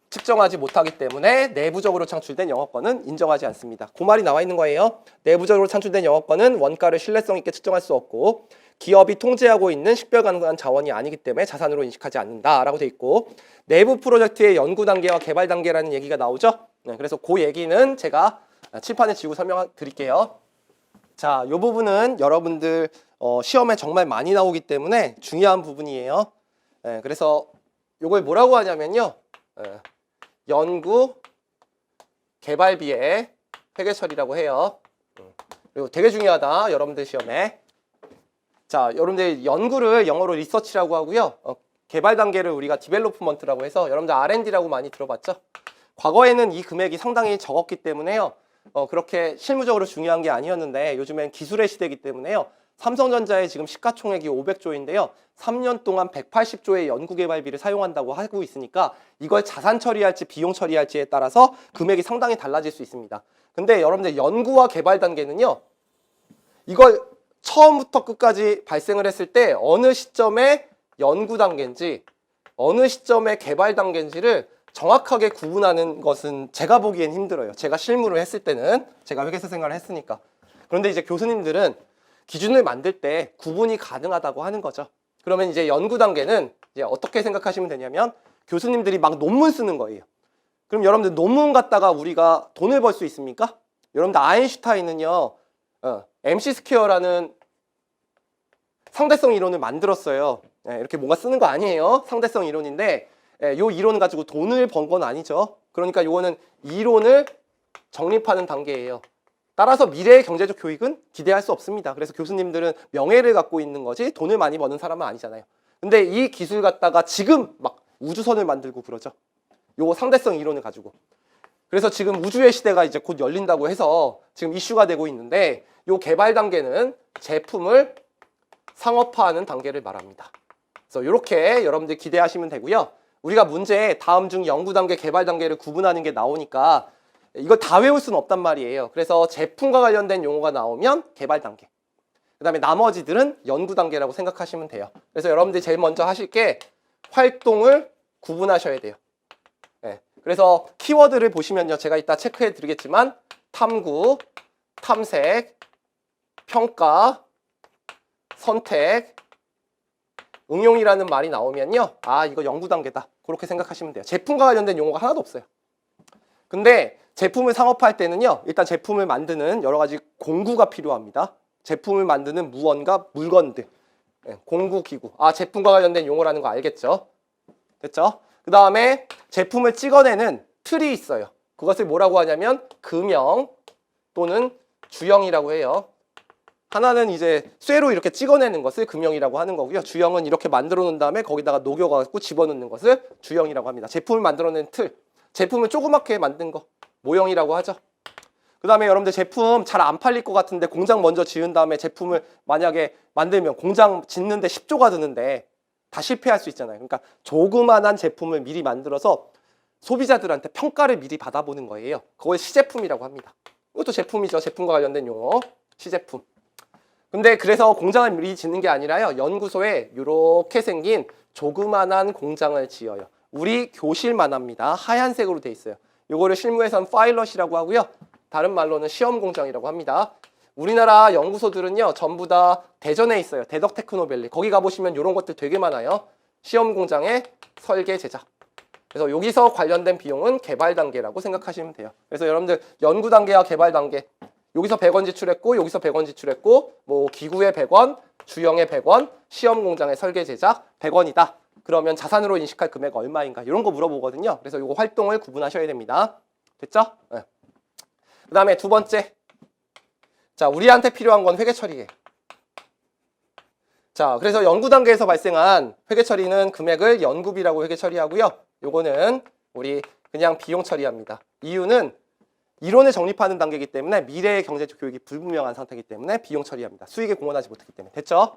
측정하지 못하기 때문에 내부적으로 창출된 영업권은 인정하지 않습니다. 그 말이 나와 있는 거예요. 내부적으로 창출된 영업권은 원가를 신뢰성 있게 측정할 수 없고 기업이 통제하고 있는 식별 가능한 자원이 아니기 때문에 자산으로 인식하지 않는다라고 돼 있고 내부 프로젝트의 연구 단계와 개발 단계라는 얘기가 나오죠. 그래서 그 얘기는 제가 칠판에 지고 설명드릴게요. 자, 이 부분은 여러분들 시험에 정말 많이 나오기 때문에 중요한 부분이에요. 그래서 이걸 뭐라고 하냐면요. 연구 개발비의 회계 처리라고 해요. 그리고 되게 중요하다. 여러분들 시험에. 자, 여러분들 연구를 영어로 리서치라고 하고요. 개발 단계를 우리가 디벨로프먼트라고 해서 여러분들 R&D라고 많이 들어봤죠? 과거에는 이 금액이 상당히 적었기 때문에요. 그렇게 실무적으로 중요한 게 아니었는데 요즘엔 기술의 시대이기 때문에요. 삼성전자의 지금 시가총액이 500조인데요. 3년 동안 180조의 연구개발비를 사용한다고 하고 있으니까 이걸 자산 처리할지 비용 처리할지에 따라서 금액이 상당히 달라질 수 있습니다. 근데 여러분들 연구와 개발 단계는요. 이걸 처음부터 끝까지 발생을 했을 때 어느 시점에 연구 단계인지 어느 시점에 개발 단계인지를 정확하게 구분하는 것은 제가 보기엔 힘들어요. 제가 실무를 했을 때는 제가 회계사 생활을 했으니까. 그런데 이제 교수님들은 기준을 만들 때 구분이 가능하다고 하는 거죠. 그러면 이제 연구 단계는 이제 어떻게 생각하시면 되냐면 교수님들이 막 논문 쓰는 거예요. 그럼 여러분들 논문 갖다가 우리가 돈을 벌 수 있습니까? 여러분들 아인슈타인은요. MC 스퀘어라는 상대성 이론을 만들었어요. 이렇게 뭔가 쓰는 거 아니에요. 상대성 이론인데 요 이론 가지고 돈을 번 건 아니죠. 그러니까 요거는 이론을 정립하는 단계예요. 따라서 미래의 경제적 교육은 기대할 수 없습니다. 그래서 교수님들은 명예를 갖고 있는 거지 돈을 많이 버는 사람은 아니잖아요. 근데 이 기술 갖다가 지금 막 우주선을 만들고 그러죠. 요 상대성 이론을 가지고. 그래서 지금 우주의 시대가 이제 곧 열린다고 해서 지금 이슈가 되고 있는데 요 개발 단계는 제품을 상업화하는 단계를 말합니다. 그래서 이렇게 여러분들 기대하시면 되고요. 우리가 문제에 다음 중 연구 단계, 개발 단계를 구분하는 게 나오니까 이걸 다 외울 수는 없단 말이에요. 그래서 제품과 관련된 용어가 나오면 개발 단계. 그 다음에 나머지들은 연구 단계라고 생각하시면 돼요. 그래서 여러분들이 제일 먼저 하실 게 활동을 구분하셔야 돼요. 그래서 키워드를 보시면요. 제가 이따 체크해 드리겠지만 탐구, 탐색, 평가, 선택, 응용이라는 말이 나오면요. 아, 이거 연구 단계다. 그렇게 생각하시면 돼요. 제품과 관련된 용어가 하나도 없어요. 근데 제품을 상업화할 때는요. 일단 제품을 만드는 여러 가지 공구가 필요합니다. 제품을 만드는 무언가, 물건들. 공구, 기구. 아, 제품과 관련된 용어라는 거 알겠죠? 됐죠? 그 다음에 제품을 찍어내는 틀이 있어요. 그것을 뭐라고 하냐면 금형 또는 주형이라고 해요. 하나는 이제 쇠로 이렇게 찍어내는 것을 금형이라고 하는 거고요. 주형은 이렇게 만들어 놓은 다음에 거기다가 녹여갖고 집어넣는 것을 주형이라고 합니다. 제품을 만들어내는 틀. 제품을 조그맣게 만든 거 모형이라고 하죠. 그 다음에 여러분들 제품 잘 안 팔릴 것 같은데 공장 먼저 지은 다음에 제품을 만약에 만들면 공장 짓는데 10조가 드는데 다 실패할 수 있잖아요. 그러니까 조그만한 제품을 미리 만들어서 소비자들한테 평가를 미리 받아보는 거예요. 그걸 시제품이라고 합니다. 이것도 제품이죠. 제품과 관련된 용어. 시제품. 근데 그래서 공장을 미리 짓는 게 아니라요. 연구소에 이렇게 생긴 조그만한 공장을 지어요. 우리 교실만 합니다. 하얀색으로 돼 있어요. 요거를 실무에서는 파일럿이라고 하고요. 다른 말로는 시험 공장이라고 합니다. 우리나라 연구소들은요. 전부 다 대전에 있어요. 대덕 테크노밸리. 거기 가보시면 이런 것들 되게 많아요. 시험 공장의 설계 제작. 그래서 여기서 관련된 비용은 개발 단계라고 생각하시면 돼요. 그래서 여러분들 연구 단계와 개발 단계. 여기서 100원 지출했고 여기서 100원 지출했고 뭐 기구에 100원, 주형에 100원, 시험 공장의 설계 제작 100원이다. 그러면 자산으로 인식할 금액 얼마인가 이런 거 물어보거든요. 그래서 이거 활동을 구분하셔야 됩니다. 됐죠? 네. 그 다음에 두 번째. 자, 우리한테 필요한 건 회계 처리예요. 자, 그래서 연구 단계에서 발생한 회계 처리는 금액을 연구비라고 회계 처리하고요. 요거는 우리 그냥 비용 처리합니다. 이유는 이론을 정립하는 단계이기 때문에 미래의 경제적 교육이 불분명한 상태이기 때문에 비용 처리합니다. 수익에 공헌하지 못했기 때문에. 됐죠?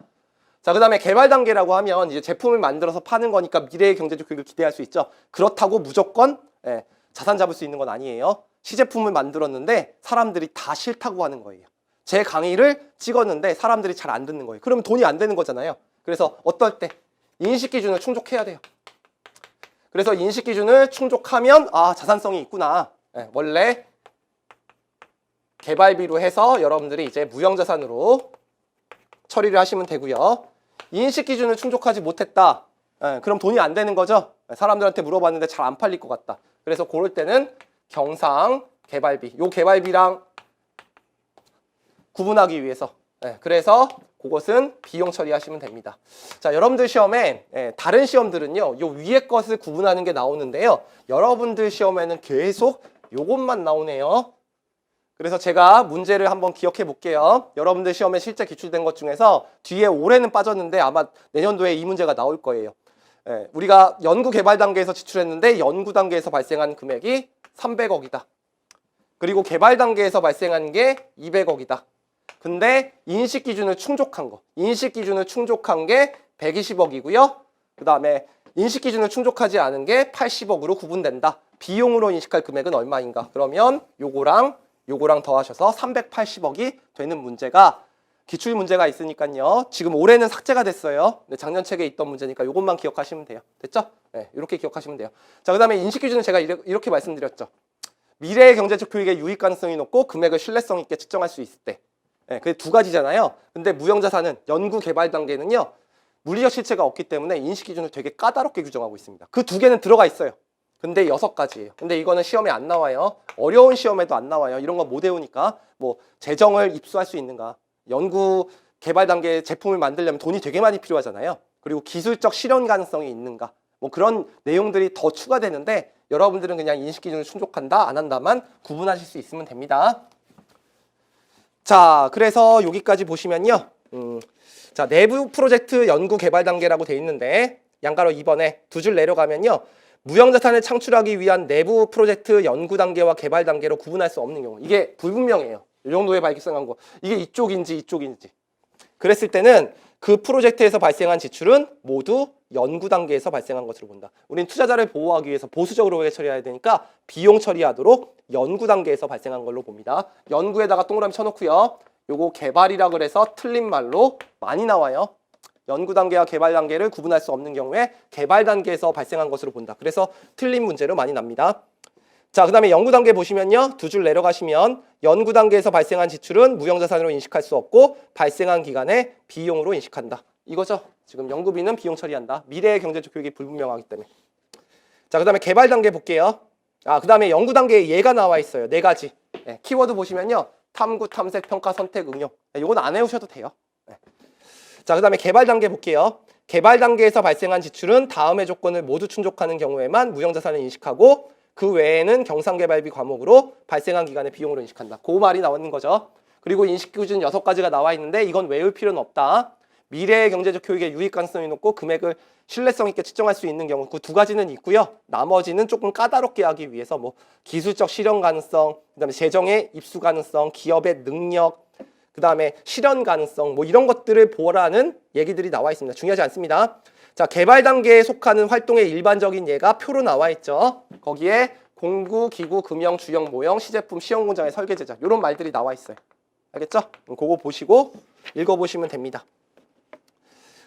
자, 그 다음에 개발 단계라고 하면 이제 제품을 만들어서 파는 거니까 미래의 경제적 교육을 기대할 수 있죠. 그렇다고 무조건 자산 잡을 수 있는 건 아니에요. 시제품을 만들었는데 사람들이 다 싫다고 하는 거예요. 제 강의를 찍었는데 사람들이 잘 안 듣는 거예요. 그러면 돈이 안 되는 거잖아요. 그래서 어떨 때 인식 기준을 충족해야 돼요. 그래서 인식 기준을 충족하면 아, 자산성이 있구나. 원래 개발비로 해서 여러분들이 이제 무형자산으로 처리를 하시면 되고요. 인식 기준을 충족하지 못했다. 그럼 돈이 안 되는 거죠. 사람들한테 물어봤는데 잘 안 팔릴 것 같다. 그래서 그럴 때는 경상 개발비. 요 개발비랑 구분하기 위해서. 그래서 그것은 비용 처리하시면 됩니다. 자, 여러분들 시험에 다른 시험들은요. 요 위에 것을 구분하는 게 나오는데요. 여러분들 시험에는 계속 요것만 나오네요. 그래서 제가 문제를 한번 기억해 볼게요. 여러분들 시험에 실제 기출된 것 중에서 뒤에 올해는 빠졌는데 아마 내년도에 이 문제가 나올 거예요. 우리가 연구 개발 단계에서 지출했는데 연구 단계에서 발생한 금액이 300억이다. 그리고 개발 단계에서 발생한 게 200억이다. 근데 인식 기준을 충족한 거. 인식 기준을 충족한 게 120억이고요. 그 다음에 인식 기준을 충족하지 않은 게 80억으로 구분된다. 비용으로 인식할 금액은 얼마인가? 그러면 요거랑 더하셔서 380억이 되는 문제가 기출 문제가 있으니까요. 지금 올해는 삭제가 됐어요. 근데 작년 책에 있던 문제니까 요것만 기억하시면 돼요. 됐죠? 이렇게 기억하시면 돼요. 자, 그 다음에 인식 기준은 제가 이렇게 말씀드렸죠. 미래의 경제적 교육의 유익 가능성이 높고 금액을 신뢰성 있게 측정할 수 있을 때. 그게 두 가지잖아요. 근데 무형자산은 연구 개발 단계는요. 물리적 실체가 없기 때문에 인식 기준을 되게 까다롭게 규정하고 있습니다. 그 두 개는 들어가 있어요. 근데 6가지예요. 근데 이거는 시험에 안 나와요. 어려운 시험에도 안 나와요. 이런 거 못 외우니까 뭐 재정을 입수할 수 있는가. 연구 개발 단계 제품을 만들려면 돈이 되게 많이 필요하잖아요. 그리고 기술적 실현 가능성이 있는가. 뭐 그런 내용들이 더 추가되는데 여러분들은 그냥 인식 기준을 충족한다, 안 한다만 구분하실 수 있으면 됩니다. 자, 그래서 여기까지 보시면요. 자, 내부 프로젝트 연구 개발 단계라고 돼 있는데 양가로 2번에 두 줄 내려가면요. 무형자산을 창출하기 위한 내부 프로젝트 연구 단계와 개발 단계로 구분할 수 없는 경우. 이게 불분명해요. 이 정도에 발생한 거. 이게 이쪽인지. 그랬을 때는 그 프로젝트에서 발생한 지출은 모두 연구 단계에서 발생한 것으로 본다. 우린 투자자를 보호하기 위해서 보수적으로 회계 처리해야 되니까 비용 처리하도록 연구 단계에서 발생한 걸로 봅니다. 연구에다가 동그라미 쳐놓고요. 요거 개발이라 그래서 틀린 말로 많이 나와요. 연구 단계와 개발 단계를 구분할 수 없는 경우에 개발 단계에서 발생한 것으로 본다. 그래서 틀린 문제로 많이 납니다. 자, 그 다음에 연구 단계 보시면요. 두 줄 내려가시면 연구 단계에서 발생한 지출은 무형자산으로 인식할 수 없고 발생한 기간에 비용으로 인식한다. 이거죠. 지금 연구비는 비용 처리한다. 미래의 경제적 교육이 불분명하기 때문에. 자, 그 다음에 개발 단계 볼게요. 그 다음에 연구 단계에 얘가 나와 있어요. 4가지. 키워드 보시면요. 탐구, 탐색, 평가, 선택, 응용. 이건 안 외우셔도 돼요. 자, 그 다음에 개발 단계 볼게요. 개발 단계에서 발생한 지출은 다음의 조건을 모두 충족하는 경우에만 무형자산을 인식하고 그 외에는 경상개발비 과목으로 발생한 기간의 비용으로 인식한다. 그 말이 나오는 거죠. 그리고 인식기준 6가지가 나와 있는데 이건 외울 필요는 없다. 미래의 경제적 효익의 유익 가능성이 높고 금액을 신뢰성 있게 측정할 수 있는 경우 그 2가지는 있고요. 나머지는 조금 까다롭게 하기 위해서 뭐 기술적 실현 가능성, 그다음에 재정의 입수 가능성, 기업의 능력, 그다음에 실현 가능성 뭐 이런 것들을 보라는 얘기들이 나와 있습니다. 중요하지 않습니다. 자, 개발 단계에 속하는 활동의 일반적인 예가 표로 나와 있죠. 거기에 공구, 기구, 금형, 주형, 모형, 시제품, 시형 공장의 설계 제작 이런 말들이 나와 있어요. 알겠죠? 그거 보시고 읽어보시면 됩니다.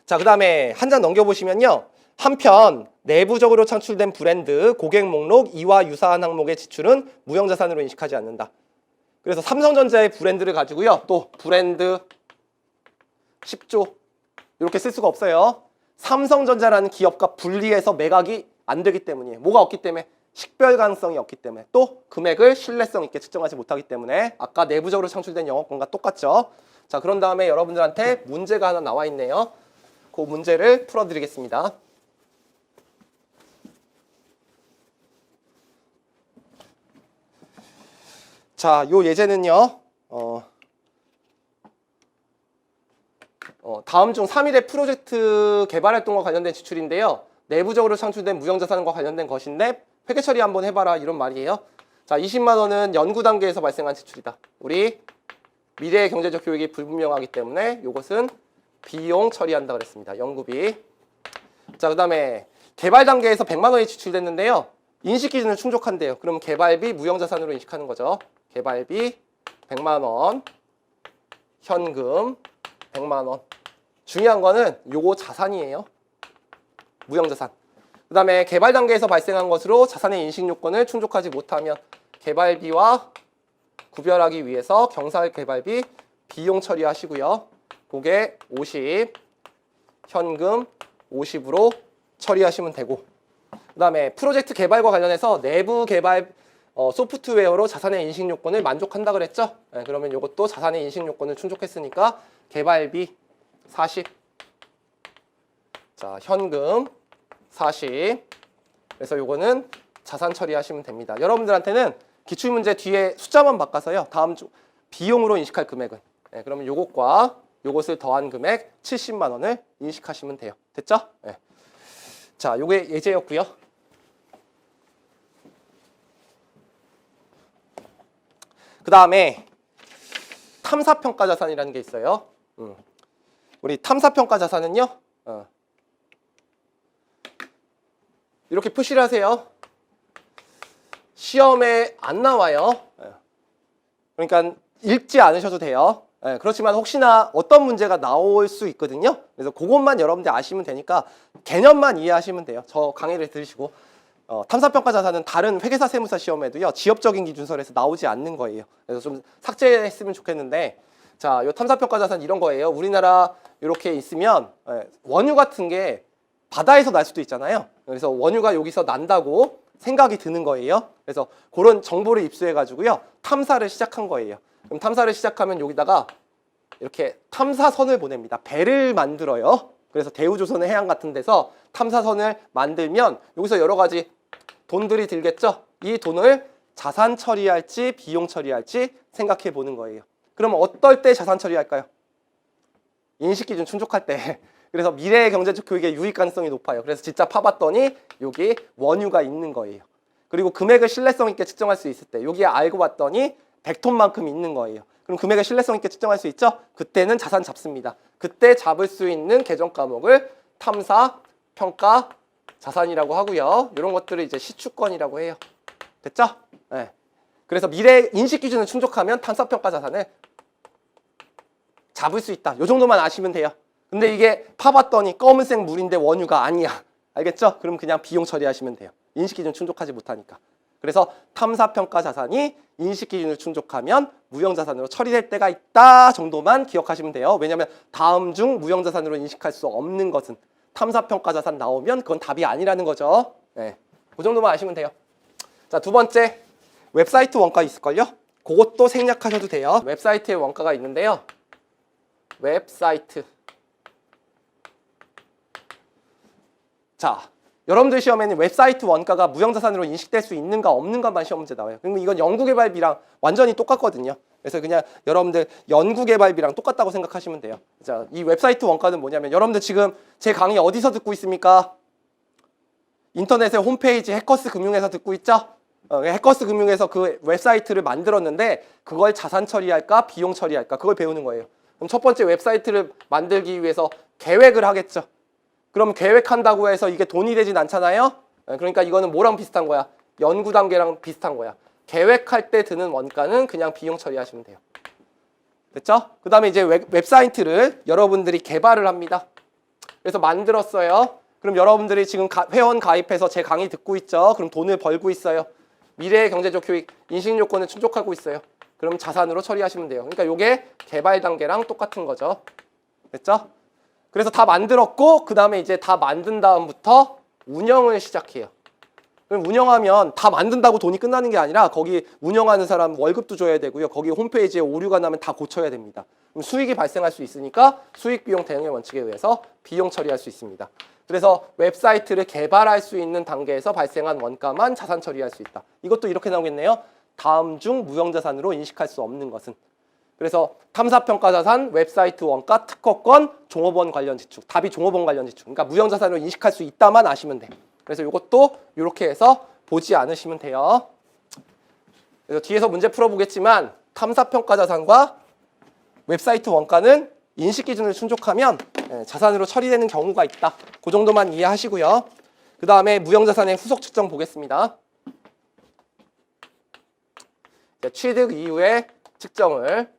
자, 그 다음에 한 장 넘겨보시면요. 한편 내부적으로 창출된 브랜드, 고객 목록, 이와 유사한 항목의 지출은 무형자산으로 인식하지 않는다. 그래서 삼성전자의 브랜드를 가지고요. 또 브랜드 10조 이렇게 쓸 수가 없어요. 삼성전자라는 기업과 분리해서 매각이 안 되기 때문이에요. 뭐가 없기 때문에? 식별 가능성이 없기 때문에 또 금액을 신뢰성 있게 측정하지 못하기 때문에 아까 내부적으로 창출된 영업권과 똑같죠. 자, 그런 다음에 여러분들한테 문제가 하나 나와 있네요. 그 문제를 풀어드리겠습니다. 자, 요 예제는요. 다음 중 3일의 프로젝트 개발 활동과 관련된 지출인데요. 내부적으로 창출된 무형자산과 관련된 것인데 회계 처리 한번 해봐라 이런 말이에요. 자, 20만 원은 연구 단계에서 발생한 지출이다. 우리 미래의 경제적 효익이 불분명하기 때문에 이것은 비용 처리한다 그랬습니다. 연구비. 자, 그 다음에 개발 단계에서 100만 원이 지출됐는데요. 인식 기준을 충족한대요. 그럼 개발비 무형자산으로 인식하는 거죠. 개발비 100만 원, 현금 100만 원. 중요한 거는 요거 자산이에요. 무형자산. 그 다음에 개발 단계에서 발생한 것으로 자산의 인식 요건을 충족하지 못하면 개발비와 구별하기 위해서 경사개발비 비용 처리하시고요. 그게 50, 현금 50으로 처리하시면 되고, 그 다음에 프로젝트 개발과 관련해서 내부 개발 소프트웨어로 자산의 인식 요건을 만족한다 그랬죠? 네, 그러면 이것도 자산의 인식 요건을 충족했으니까 개발비 40, 자, 현금 40. 그래서 요거는 자산 처리하시면 됩니다. 여러분들한테는 기출문제 뒤에 숫자만 바꿔서요. 다음 주 비용으로 인식할 금액은. 네, 그러면 요것과 요것을 더한 금액 70만 원을 인식하시면 돼요. 됐죠? 네. 자, 요게 예제였고요. 그 다음에 탐사평가 자산이라는 게 있어요. 우리 탐사평가 자산은요. 이렇게 표시를 하세요. 시험에 안 나와요. 그러니까 읽지 않으셔도 돼요. 그렇지만 혹시나 어떤 문제가 나올 수 있거든요. 그래서 그것만 여러분들 아시면 되니까 개념만 이해하시면 돼요. 저 강의를 들으시고. 탐사평가 자산은 다른 회계사 세무사 시험에도요. 지엽적인 기준설에서 나오지 않는 거예요. 그래서 좀 삭제했으면 좋겠는데, 자, 요 탐사평가 자산 이런 거예요. 우리나라 이렇게 있으면 원유 같은 게 바다에서 날 수도 있잖아요. 그래서 원유가 여기서 난다고 생각이 드는 거예요. 그래서 그런 정보를 입수해 가지고요. 탐사를 시작한 거예요. 그럼 탐사를 시작하면 여기다가 이렇게 탐사선을 보냅니다. 배를 만들어요. 그래서 대우조선의 해안 같은 데서 탐사선을 만들면 여기서 여러 가지 돈들이 들겠죠. 이 돈을 자산 처리할지 비용 처리할지 생각해 보는 거예요. 그러면 어떨 때 자산 처리할까요? 인식기준 충족할 때. 그래서 미래의 경제적 교육의 유익 가능성이 높아요. 그래서 진짜 파봤더니 여기 원유가 있는 거예요. 그리고 금액을 신뢰성 있게 측정할 수 있을 때 여기에 알고 봤더니 100톤만큼 있는 거예요. 그럼 금액을 신뢰성 있게 측정할 수 있죠? 그때는 자산 잡습니다. 그때 잡을 수 있는 계정 과목을 탐사, 평가, 자산이라고 하고요. 이런 것들을 이제 시추권이라고 해요. 됐죠? 네. 그래서 미래 인식 기준을 충족하면 탐사, 평가, 자산을 잡을 수 있다. 이 정도만 아시면 돼요. 근데 이게 파봤더니 검은색 물인데 원유가 아니야. 알겠죠? 그럼 그냥 비용 처리하시면 돼요. 인식 기준 충족하지 못하니까. 그래서 탐사, 평가, 자산이 인식 기준을 충족하면 무형자산으로 처리될 때가 있다 정도만 기억하시면 돼요. 왜냐하면 다음 중 무형자산으로 인식할 수 없는 것은 탐사, 평가, 자산 나오면 그건 답이 아니라는 거죠. 네. 그 정도만 아시면 돼요. 자, 두 번째 웹사이트 원가 있을걸요? 그것도 생략하셔도 돼요. 웹사이트에 원가가 있는데요. 웹사이트. 자, 여러분들 시험에는 웹사이트 원가가 무형자산으로 인식될 수 있는가 없는가만 시험 문제 나와요. 그러면 이건 연구개발비랑 완전히 똑같거든요. 그래서 그냥 여러분들 연구개발비랑 똑같다고 생각하시면 돼요. 자, 이 웹사이트 원가는 뭐냐면 여러분들 지금 제 강의 어디서 듣고 있습니까? 인터넷의 홈페이지 해커스 금융에서 듣고 있죠? 해커스 금융에서 그 웹사이트를 만들었는데 그걸 자산 처리할까 비용 처리할까 그걸 배우는 거예요. 그럼 첫 번째 웹사이트를 만들기 위해서 계획을 하겠죠. 그럼 계획한다고 해서 이게 돈이 되진 않잖아요. 그러니까 이거는 뭐랑 비슷한 거야? 연구 단계랑 비슷한 거야. 계획할 때 드는 원가는 그냥 비용 처리하시면 돼요. 됐죠? 그 다음에 이제 웹사이트를 여러분들이 개발을 합니다. 그래서 만들었어요. 그럼 여러분들이 지금 회원 가입해서 제 강의 듣고 있죠. 그럼 돈을 벌고 있어요. 미래의 경제적 효익, 인식 요건을 충족하고 있어요. 그럼 자산으로 처리하시면 돼요. 그러니까 이게 개발 단계랑 똑같은 거죠. 됐죠? 그래서 다 만들었고 그 다음에 이제 다 만든 다음부터 운영을 시작해요. 그럼 운영하면 다 만든다고 돈이 끝나는 게 아니라 거기 운영하는 사람 월급도 줘야 되고요. 거기 홈페이지에 오류가 나면 다 고쳐야 됩니다. 그럼 수익이 발생할 수 있으니까 수익 비용 대응의 원칙에 의해서 비용 처리할 수 있습니다. 그래서 웹사이트를 개발할 수 있는 단계에서 발생한 원가만 자산 처리할 수 있다. 이것도 이렇게 나오겠네요. 다음 중 무형자산으로 인식할 수 없는 것은. 그래서 탐사평가자산, 웹사이트 원가, 특허권, 종업원 관련 지출. 답이 종업원 관련 지출. 그러니까 무형자산으로 인식할 수 있다만 아시면 돼. 그래서 이것도 이렇게 해서 보지 않으시면 돼요. 그래서 뒤에서 문제 풀어보겠지만 탐사평가자산과 웹사이트 원가는 인식 기준을 충족하면 자산으로 처리되는 경우가 있다. 그 정도만 이해하시고요. 그 다음에 무형자산의 후속 측정 보겠습니다. 취득 이후의 측정을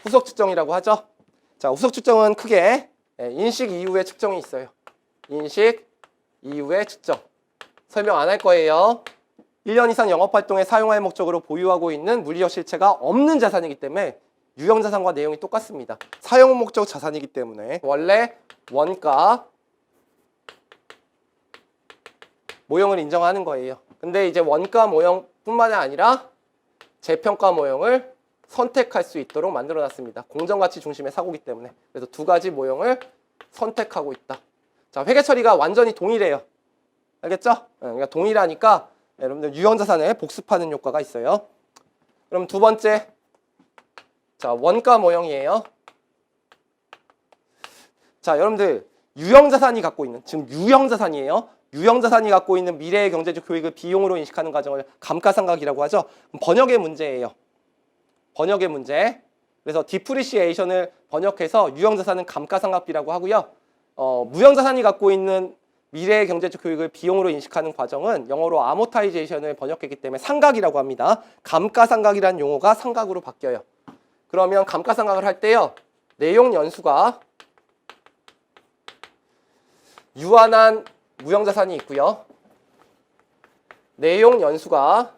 후속 측정이라고 하죠. 자, 후속 측정은 크게 인식 이후의 측정이 있어요. 인식 이후의 측정. 설명 안 할 거예요. 1년 이상 영업활동에 사용할 목적으로 보유하고 있는 물리적 실체가 없는 자산이기 때문에 유형자산과 내용이 똑같습니다. 사용 목적 자산이기 때문에 원래 원가 모형을 인정하는 거예요. 근데 이제 원가 모형뿐만이 아니라 재평가 모형을 선택할 수 있도록 만들어 놨습니다. 공정가치 중심의 사고기 때문에. 그래서 두 가지 모형을 선택하고 있다. 자, 회계 처리가 완전히 동일해요. 알겠죠? 그러니까 동일하니까 여러분들 유형자산에 복습하는 효과가 있어요. 그럼 두 번째, 자, 원가 모형이에요. 자, 여러분들 유형자산이 갖고 있는, 지금 유형자산이에요. 유형자산이 갖고 있는 미래의 경제적 효익을 비용으로 인식하는 과정을 감가상각이라고 하죠. 번역의 문제예요. 번역의 문제. 그래서 디프리시에이션을 번역해서 유형자산은 감가상각비라고 하고요. 무형자산이 갖고 있는 미래의 경제적 효익을 비용으로 인식하는 과정은 영어로 아모타이제이션을 번역했기 때문에 상각이라고 합니다. 감가상각이라는 용어가 상각으로 바뀌어요. 그러면 감가상각을 할 때요. 내용 연수가 유한한 무형자산이 있고요. 내용 연수가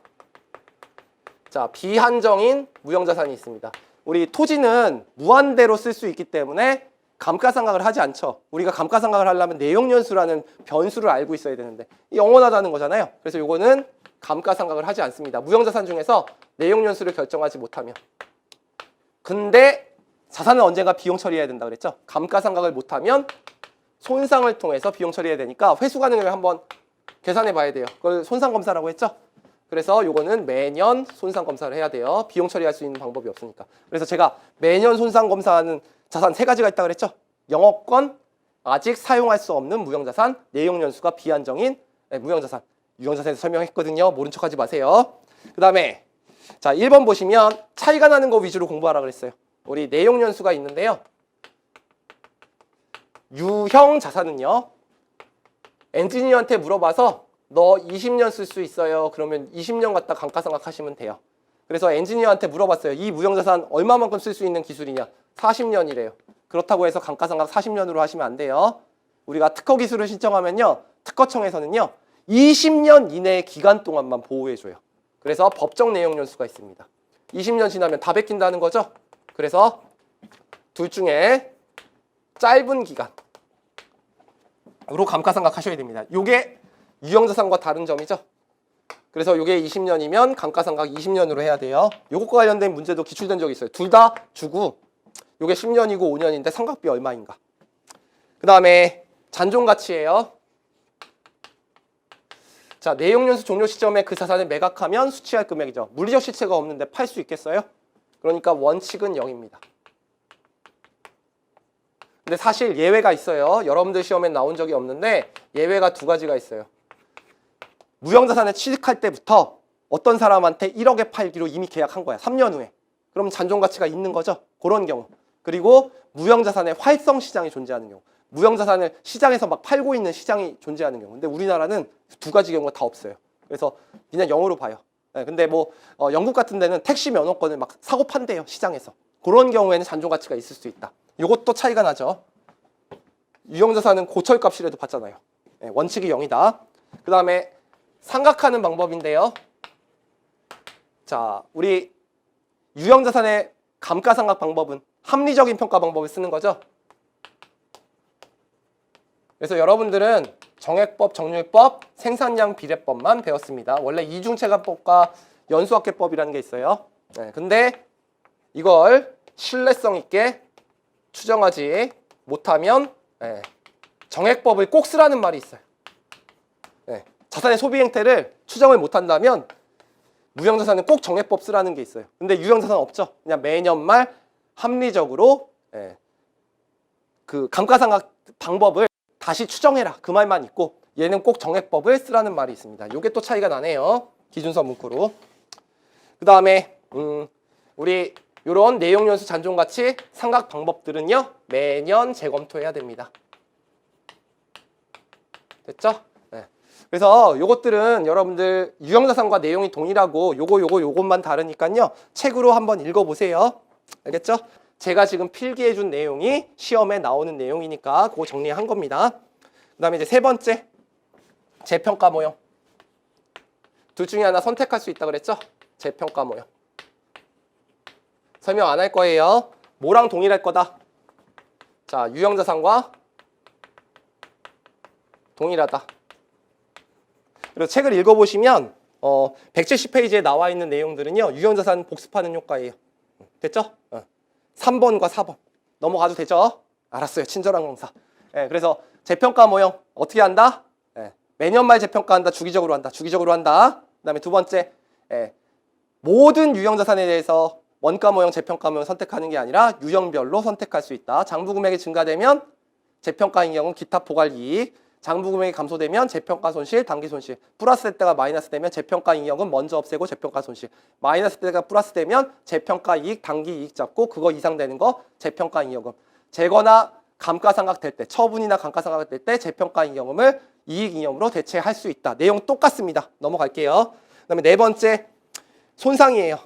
자, 비한정인 무형자산이 있습니다. 우리 토지는 무한대로 쓸 수 있기 때문에 감가상각을 하지 않죠. 우리가 감가상각을 하려면 내용연수라는 변수를 알고 있어야 되는데 영원하다는 거잖아요. 그래서 이거는 감가상각을 하지 않습니다. 무형자산 중에서 내용연수를 결정하지 못하면. 근데 자산은 언젠가 비용 처리해야 된다 그랬죠. 감가상각을 못하면 손상을 통해서 비용 처리해야 되니까 회수 가능을 한번 계산해 봐야 돼요. 그걸 손상검사라고 했죠. 그래서 이거는 매년 손상검사를 해야 돼요. 비용 처리할 수 있는 방법이 없으니까. 그래서 제가 매년 손상검사하는 자산 세 가지가 있다고 그랬죠. 영업권, 아직 사용할 수 없는 무형자산, 내용연수가 비한정인 무형자산. 유형자산에서 설명했거든요. 모른 척하지 마세요. 그 다음에 자 1번 보시면 차이가 나는 거 위주로 공부하라 그랬어요. 우리 내용연수가 있는데요. 유형자산은요. 엔지니어한테 물어봐서 너 20년 쓸 수 있어요. 그러면 20년 갖다 감가상각 하시면 돼요. 그래서 엔지니어한테 물어봤어요. 이 무형자산 얼마만큼 쓸 수 있는 기술이냐. 40년이래요. 그렇다고 해서 감가상각 40년으로 하시면 안 돼요. 우리가 특허 기술을 신청하면요. 특허청에서는요. 20년 이내의 기간 동안만 보호해줘요. 그래서 법정 내용 연수가 있습니다. 20년 지나면 다 베낀다는 거죠. 그래서 둘 중에 짧은 기간으로 감가상각 하셔야 됩니다. 이게 유형자산과 다른 점이죠. 그래서 이게 20년이면 감가상각 20년으로 해야 돼요. 요것과 관련된 문제도 기출된 적이 있어요. 둘 다 주고 요게 10년이고 5년인데 상각비 얼마인가. 그 다음에 잔존가치예요. 자, 내용연수 종료 시점에 그 자산을 매각하면 수취할 금액이죠. 물리적 실체가 없는데 팔 수 있겠어요? 그러니까 원칙은 0입니다. 근데 사실 예외가 있어요. 여러분들 시험에 나온 적이 없는데 예외가 두 가지가 있어요. 무형자산을 취득할 때부터 어떤 사람한테 1억에 팔기로 이미 계약한 거야. 3년 후에. 그럼 잔존가치가 있는 거죠. 그런 경우. 그리고 무형자산의 활성 시장이 존재하는 경우. 무형자산을 시장에서 막 팔고 있는 시장이 존재하는 경우. 근데 우리나라는 두 가지 경우가 다 없어요. 그래서 그냥 0으로 봐요. 네, 근데 뭐 영국 같은 데는 택시 면허권을 막 사고 판대요. 시장에서. 그런 경우에는 잔존가치가 있을 수 있다. 이것도 차이가 나죠. 유형자산은 고철값이라도 받잖아요. 네, 원칙이 0이다. 그 다음에 상각하는 방법인데요. 자, 우리 유형자산의 감가상각 방법은 합리적인 평가 방법을 쓰는 거죠. 그래서 여러분들은 정액법, 정률법, 생산량 비례법만 배웠습니다. 원래 이중체감법과 연수학계법이라는 게 있어요. 네, 근데 이걸 신뢰성 있게 추정하지 못하면 정액법을 꼭 쓰라는 말이 있어요. 자산의 소비 행태를 추정을 못한다면 무형자산은 꼭 정액법 쓰라는 게 있어요. 근데 유형자산은 없죠. 그냥 매년 말 합리적으로 그 감가상각 방법을 다시 추정해라. 그 말만 있고 얘는 꼭 정액법을 쓰라는 말이 있습니다. 이게 또 차이가 나네요. 기준서 문구로. 그 다음에 우리 이런 내용연수 잔존가치 상각 방법들은요. 매년 재검토해야 됩니다. 됐죠? 네. 그래서 요것들은 여러분들 유형자산과 내용이 동일하고 요것만 다르니까요. 책으로 한번 읽어보세요. 알겠죠? 제가 지금 필기해준 내용이 시험에 나오는 내용이니까 그거 정리한 겁니다. 그 다음에 이제 세 번째, 재평가 모형. 둘 중에 하나 선택할 수 있다 그랬죠? 재평가 모형. 설명 안 할 거예요. 뭐랑 동일할 거다? 자, 유형자산과 동일하다. 그리고 책을 읽어보시면 170페이지에 나와 있는 내용들은요. 유형자산 복습하는 효과예요. 됐죠? 3번과 4번. 넘어가도 되죠? 알았어요. 친절한 강사. 그래서 재평가 모형 어떻게 한다? 매년 말 재평가한다. 주기적으로 한다. 주기적으로 한다. 그 다음에 두 번째, 모든 유형자산에 대해서 원가 모형, 재평가 모형 선택하는 게 아니라 유형별로 선택할 수 있다. 장부 금액이 증가되면 재평가 인형은 기타 포괄 이익, 장부 금액이 감소되면 재평가 손실, 단기 손실, 플러스 됐다가 마이너스 되면 재평가 인형은 먼저 없애고 재평가 손실, 마이너스 때가 플러스 되면 재평가 이익, 단기 이익 잡고 그거 이상 되는 거 재평가 인형은, 재거나 감가상각 될 때, 처분이나 감가상각 될 때 재평가 인형을 이익 이념으로 대체할 수 있다. 내용 똑같습니다. 넘어갈게요. 그 다음에 네 번째, 손상이에요.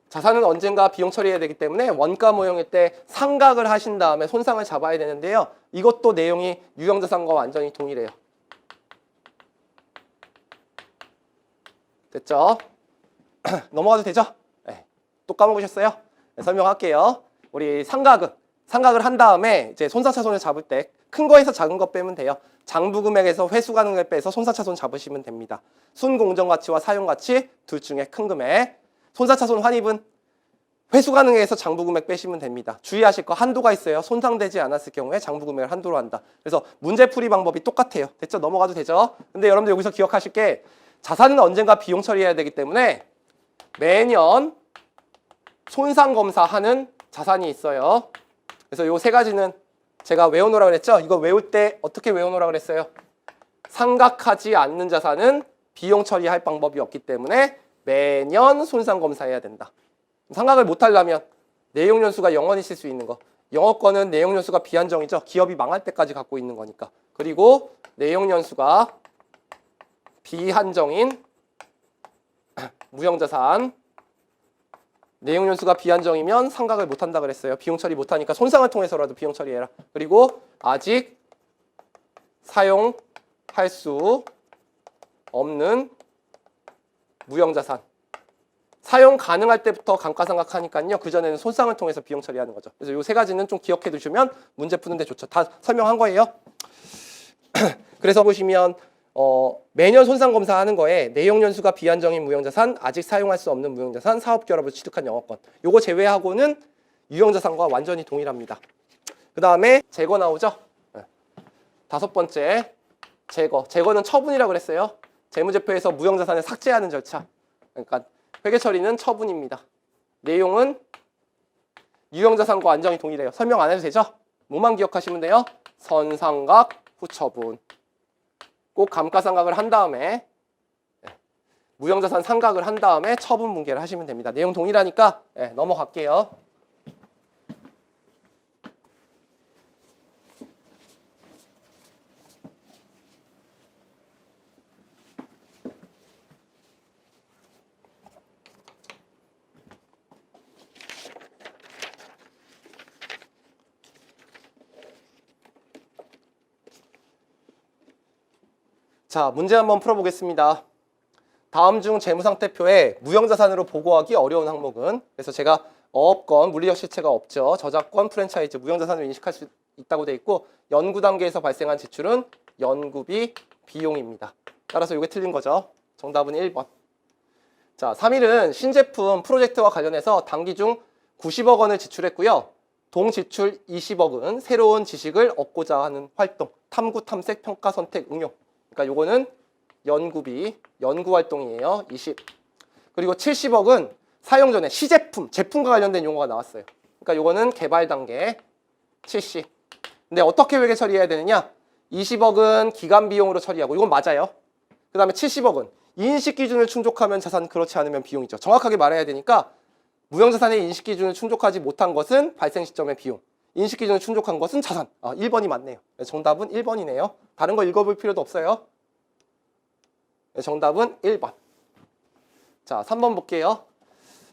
자산은 언젠가 비용 처리해야 되기 때문에 원가 모형일 때 상각을 하신 다음에 손상을 잡아야 되는데요. 이것도 내용이 유형자산과 완전히 동일해요. 됐죠? 넘어가도 되죠? 네. 또 까먹으셨어요? 네, 설명할게요. 우리 상각을 한 다음에 이제 손상차손을 잡을 때 큰 거에서 작은 거 빼면 돼요. 장부 금액에서 회수 가능을 빼서 손상차손 잡으시면 됩니다. 순공정가치와 사용가치 둘 중에 큰 금액. 손상차손 환입은 회수 가능에서 장부 금액 빼시면 됩니다. 주의하실 거 한도가 있어요. 손상되지 않았을 경우에 장부 금액을 한도로 한다. 그래서 문제 풀이 방법이 똑같아요. 됐죠? 넘어가도 되죠? 근데 여러분들 여기서 기억하실 게 자산은 언젠가 비용 처리해야 되기 때문에 매년 손상 검사하는 자산이 있어요. 그래서 요 세 가지는 제가 외워놓으라고 그랬죠? 이거 외울 때 어떻게 외워놓으라고 그랬어요? 상각하지 않는 자산은 비용 처리할 방법이 없기 때문에 매년 손상 검사해야 된다. 상각을 못하려면 내용연수가 영원히 쓸 수 있는 거. 영업권은 내용연수가 비한정이죠. 기업이 망할 때까지 갖고 있는 거니까. 그리고 내용연수가 비한정인 무형자산. 내용연수가 비한정이면 상각을 못한다 그랬어요. 비용 처리 못하니까 손상을 통해서라도 비용 처리해라. 그리고 아직 사용할 수 없는 무형자산. 사용 가능할 때부터 감가상각하니까요. 그전에는 손상을 통해서 비용 처리하는 거죠. 그래서 이 세 가지는 좀 기억해 두시면 문제 푸는데 좋죠. 다 설명한 거예요. 그래서 보시면 매년 손상 검사하는 거에 내용연수가 비한정인 무형자산, 아직 사용할 수 없는 무형자산, 사업결합을 취득한 영업권. 요거 제외하고는 유형자산과 완전히 동일합니다. 그 다음에 재거 나오죠. 다섯 번째, 제거는 처분이라고 그랬어요. 재무제표에서 무형자산을 삭제하는 절차. 그러니까 회계 처리는 처분입니다. 내용은 유형자산과 완전히 동일해요. 설명 안 해도 되죠? 뭐만 기억하시면 돼요? 선상각 후처분. 꼭 감가상각을 한 다음에 무형자산 상각을 한 다음에 처분 분계를 하시면 됩니다. 내용 동일하니까 넘어갈게요. 자, 문제 한번 풀어보겠습니다. 다음 중 재무상태표에 무형자산으로 보고하기 어려운 항목은, 그래서 제가 어업권, 물리적 실체가 없죠. 저작권, 프랜차이즈, 무형자산으로 인식할 수 있다고 돼 있고, 연구 단계에서 발생한 지출은 연구비, 비용입니다. 따라서 이게 틀린 거죠. 정답은 1번. 자, 3일은 신제품 프로젝트와 관련해서 단기 중 90억 원을 지출했고요. 동지출 20억은 새로운 지식을 얻고자 하는 활동, 탐구, 탐색, 평가, 선택, 응용. 그러니까 요거는 연구비, 연구활동이에요. 20. 그리고 70억은 사용 전에 시제품, 제품과 관련된 용어가 나왔어요. 그러니까 요거는 개발 단계 70. 근데 어떻게 회계 처리해야 되느냐? 20억은 기간 비용으로 처리하고, 이건 맞아요. 그 다음에 70억은 인식 기준을 충족하면 자산, 그렇지 않으면 비용이죠. 정확하게 말해야 되니까 무형자산의 인식 기준을 충족하지 못한 것은 발생 시점의 비용, 인식 기준을 충족한 것은 자산. 1번이 맞네요. 정답은 1번이네요. 다른 거 읽어볼 필요도 없어요. 정답은 1번. 자, 3번 볼게요.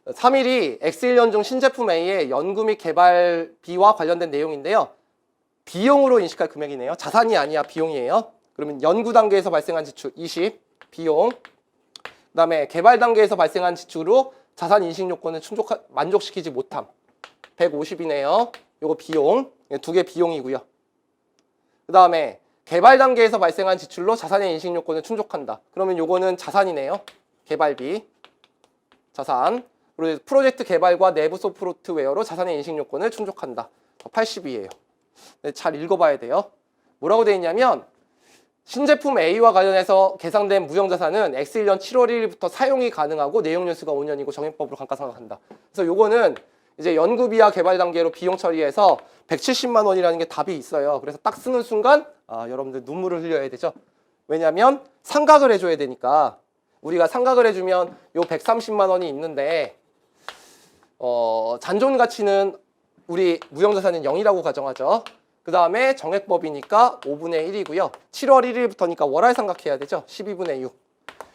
3일이 X1년 중 신제품 A의 연구 및 개발비와 관련된 내용인데요. 비용으로 인식할 금액이네요. 자산이 아니야, 비용이에요. 그러면 연구 단계에서 발생한 지출 20, 비용. 그 다음에 개발 단계에서 발생한 지출로 자산 인식 요건을 만족시키지 못함. 150이네요. 요거 비용, 두 개 비용이고요. 그 다음에 개발 단계에서 발생한 지출로 자산의 인식 요건을 충족한다. 그러면 요거는 자산이네요. 개발비, 자산. 그리고 프로젝트 개발과 내부 소프트웨어로 자산의 인식 요건을 충족한다. 80이에요. 잘 읽어봐야 돼요. 뭐라고 되어 있냐면 신제품 A와 관련해서 계상된 무형자산은 X1년 7월 1일부터 사용이 가능하고 내용연수가 5년이고 정액법으로 감가상각한다. 그래서 요거는 이제 연구비와 개발 단계로 비용 처리해서 170만 원이라는 게 답이 있어요. 그래서 딱 쓰는 순간 여러분들 눈물을 흘려야 되죠. 왜냐하면 상각을 해줘야 되니까. 우리가 상각을 해주면 요 130만 원이 있는데 잔존 가치는 우리 무형자산은 0이라고 가정하죠. 그 다음에 정액법이니까 5분의 1이고요. 7월 1일부터니까 월할 상각해야 되죠. 12분의 6.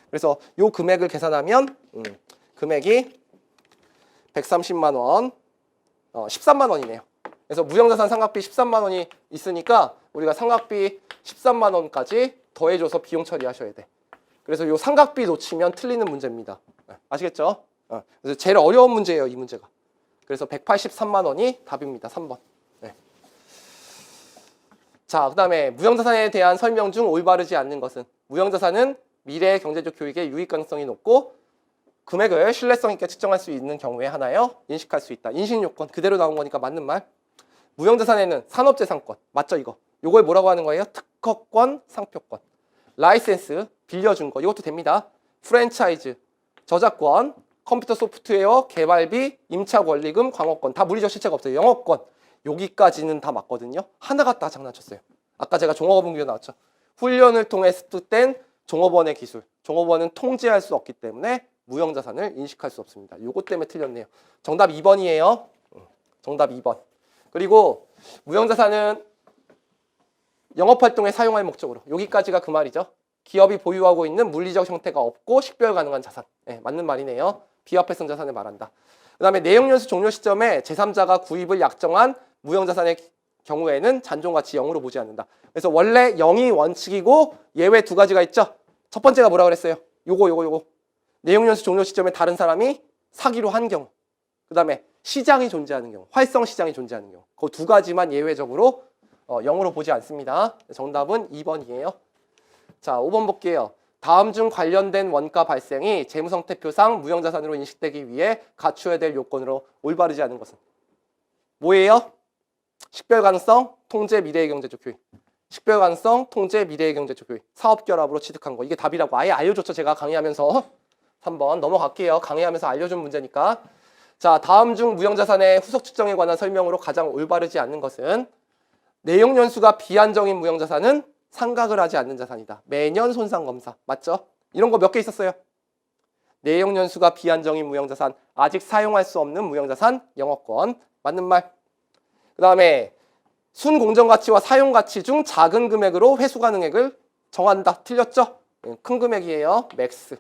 그래서 요 금액을 계산하면 금액이 130만 원, 13만 원이네요. 그래서 무형자산 상각비 13만 원이 있으니까 우리가 상각비 13만 원까지 더해줘서 비용 처리하셔야 돼. 그래서 요 상각비 놓치면 틀리는 문제입니다. 아시겠죠? 그래서 제일 어려운 문제예요, 이 문제가. 그래서 183만 원이 답입니다. 3번. 네. 자, 그 다음에 무형자산에 대한 설명 중 올바르지 않는 것은, 무형자산은 미래 경제적 교육에 유익 가능성이 높고 금액을 신뢰성 있게 측정할 수 있는 경우에 하나요? 인식할 수 있다. 인식 요건 그대로 나온 거니까 맞는 말. 무형자산에는 산업재산권, 맞죠 이거? 요걸 뭐라고 하는 거예요? 특허권, 상표권. 라이센스, 빌려준 거, 이것도 됩니다. 프랜차이즈, 저작권, 컴퓨터 소프트웨어, 개발비, 임차 권리금, 광업권. 다 물리적 실체가 없어요. 영업권. 여기까지는 다 맞거든요. 하나 갖다 장난쳤어요. 아까 제가 종업원 기호 나왔죠. 훈련을 통해 습득된 종업원의 기술. 종업원은 통제할 수 없기 때문에 무형자산을 인식할 수 없습니다. 요것 때문에 틀렸네요. 정답 2번이에요. 정답 2번. 그리고 무형자산은 영업활동에 사용할 목적으로. 여기까지가 그 말이죠. 기업이 보유하고 있는 물리적 형태가 없고 식별 가능한 자산. 네, 맞는 말이네요. 비화폐성 자산을 말한다. 그 다음에 내용연수 종료 시점에 제3자가 구입을 약정한 무형자산의 경우에는 잔존가치 0으로 보지 않는다. 그래서 원래 0이 원칙이고 예외 두 가지가 있죠. 첫 번째가 뭐라고 그랬어요? 요거. 내용연수 종료 시점에 다른 사람이 사기로 한 경우. 그 다음에 시장이 존재하는 경우, 활성 시장이 존재하는 경우. 그 두 가지만 예외적으로 0으로 보지 않습니다. 정답은 2번이에요. 자, 5번 볼게요. 다음 중 관련된 원가 발생이 재무상태표상 무형자산으로 인식되기 위해 갖추어야 될 요건으로 올바르지 않은 것은 뭐예요? 식별 가능성, 통제, 미래의 경제적 효익. 식별 가능성, 통제, 미래의 경제적 효익, 사업 결합으로 취득한 거. 이게 답이라고 아예 알려줬죠. 제가 강의하면서. 3번 넘어갈게요. 강의하면서 알려준 문제니까. 자, 다음 중 무형자산의 후속 측정에 관한 설명으로 가장 올바르지 않는 것은 내용 연수가 비한정인 무형자산은 상각을 하지 않는 자산이다. 매년 손상검사. 맞죠? 이런 거 몇 개 있었어요. 내용 연수가 비한정인 무형자산, 아직 사용할 수 없는 무형자산, 영업권. 맞는 말. 그 다음에 순공정가치와 사용가치 중 작은 금액으로 회수 가능액을 정한다. 틀렸죠? 큰 금액이에요. 맥스.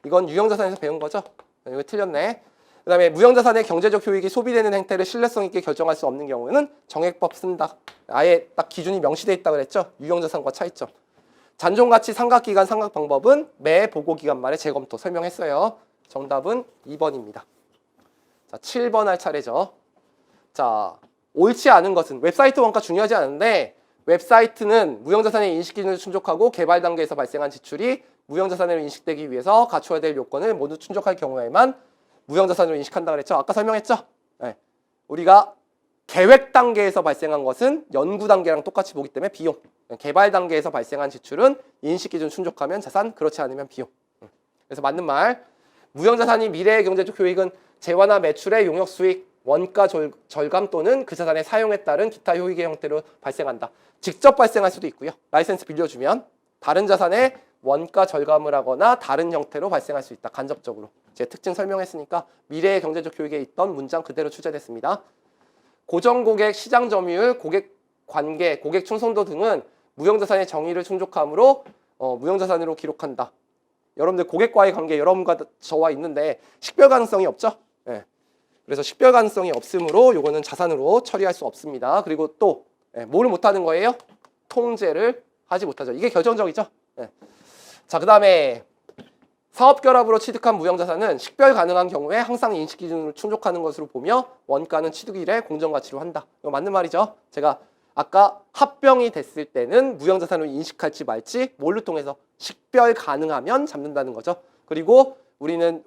이건 유형자산에서 배운 거죠? 이거 틀렸네. 그 다음에 무형자산의 경제적 효익이 소비되는 행태를 신뢰성 있게 결정할 수 없는 경우에는 정액법 쓴다. 아예 딱 기준이 명시되어 있다 그랬죠? 유형자산과 차이점. 잔존가치 상각기간 상각방법은 매 보고기간 말에 재검토 설명했어요. 정답은 2번입니다. 자, 7번 할 차례죠. 자, 옳지 않은 것은 웹사이트 원가 중요하지 않은데 웹사이트는 무형자산의 인식 기준을 충족하고 개발 단계에서 발생한 지출이 무형자산으로 인식되기 위해서 갖춰야 될 요건을 모두 충족할 경우에만 무형자산으로 인식한다 그랬죠. 아까 설명했죠. 네. 우리가 계획 단계에서 발생한 것은 연구 단계랑 똑같이 보기 때문에 비용. 개발 단계에서 발생한 지출은 인식 기준 충족하면 자산, 그렇지 않으면 비용. 그래서 맞는 말. 무형자산이 미래의 경제적 효익은 재화나 매출의 용역 수익, 원가 절감 또는 그 자산의 사용에 따른 기타 효익의 형태로 발생한다. 직접 발생할 수도 있고요. 라이센스 빌려주면 다른 자산의 원가 절감을 하거나 다른 형태로 발생할 수 있다. 간접적으로. 제 특징 설명했으니까 미래의 경제적 효익에 있던 문장 그대로 출제됐습니다. 고정고객, 시장 점유율, 고객 관계, 고객 충성도 등은 무형자산의 정의를 충족함으로 무형자산으로 기록한다. 여러분들 고객과의 관계 여러분과 저와 있는데 식별 가능성이 없죠? 네. 그래서 식별 가능성이 없으므로 요거는 자산으로 처리할 수 없습니다. 그리고 또 뭐를 못하는 거예요? 통제를 하지 못하죠. 이게 결정적이죠. 네. 자, 그 다음에 사업결합으로 취득한 무형자산은 식별 가능한 경우에 항상 인식 기준을 충족하는 것으로 보며 원가는 취득일에 공정가치로 한다. 이거 맞는 말이죠. 제가 아까 합병이 됐을 때는 무형자산으로 인식할지 말지 뭘로 통해서 식별 가능하면 잡는다는 거죠. 그리고 우리는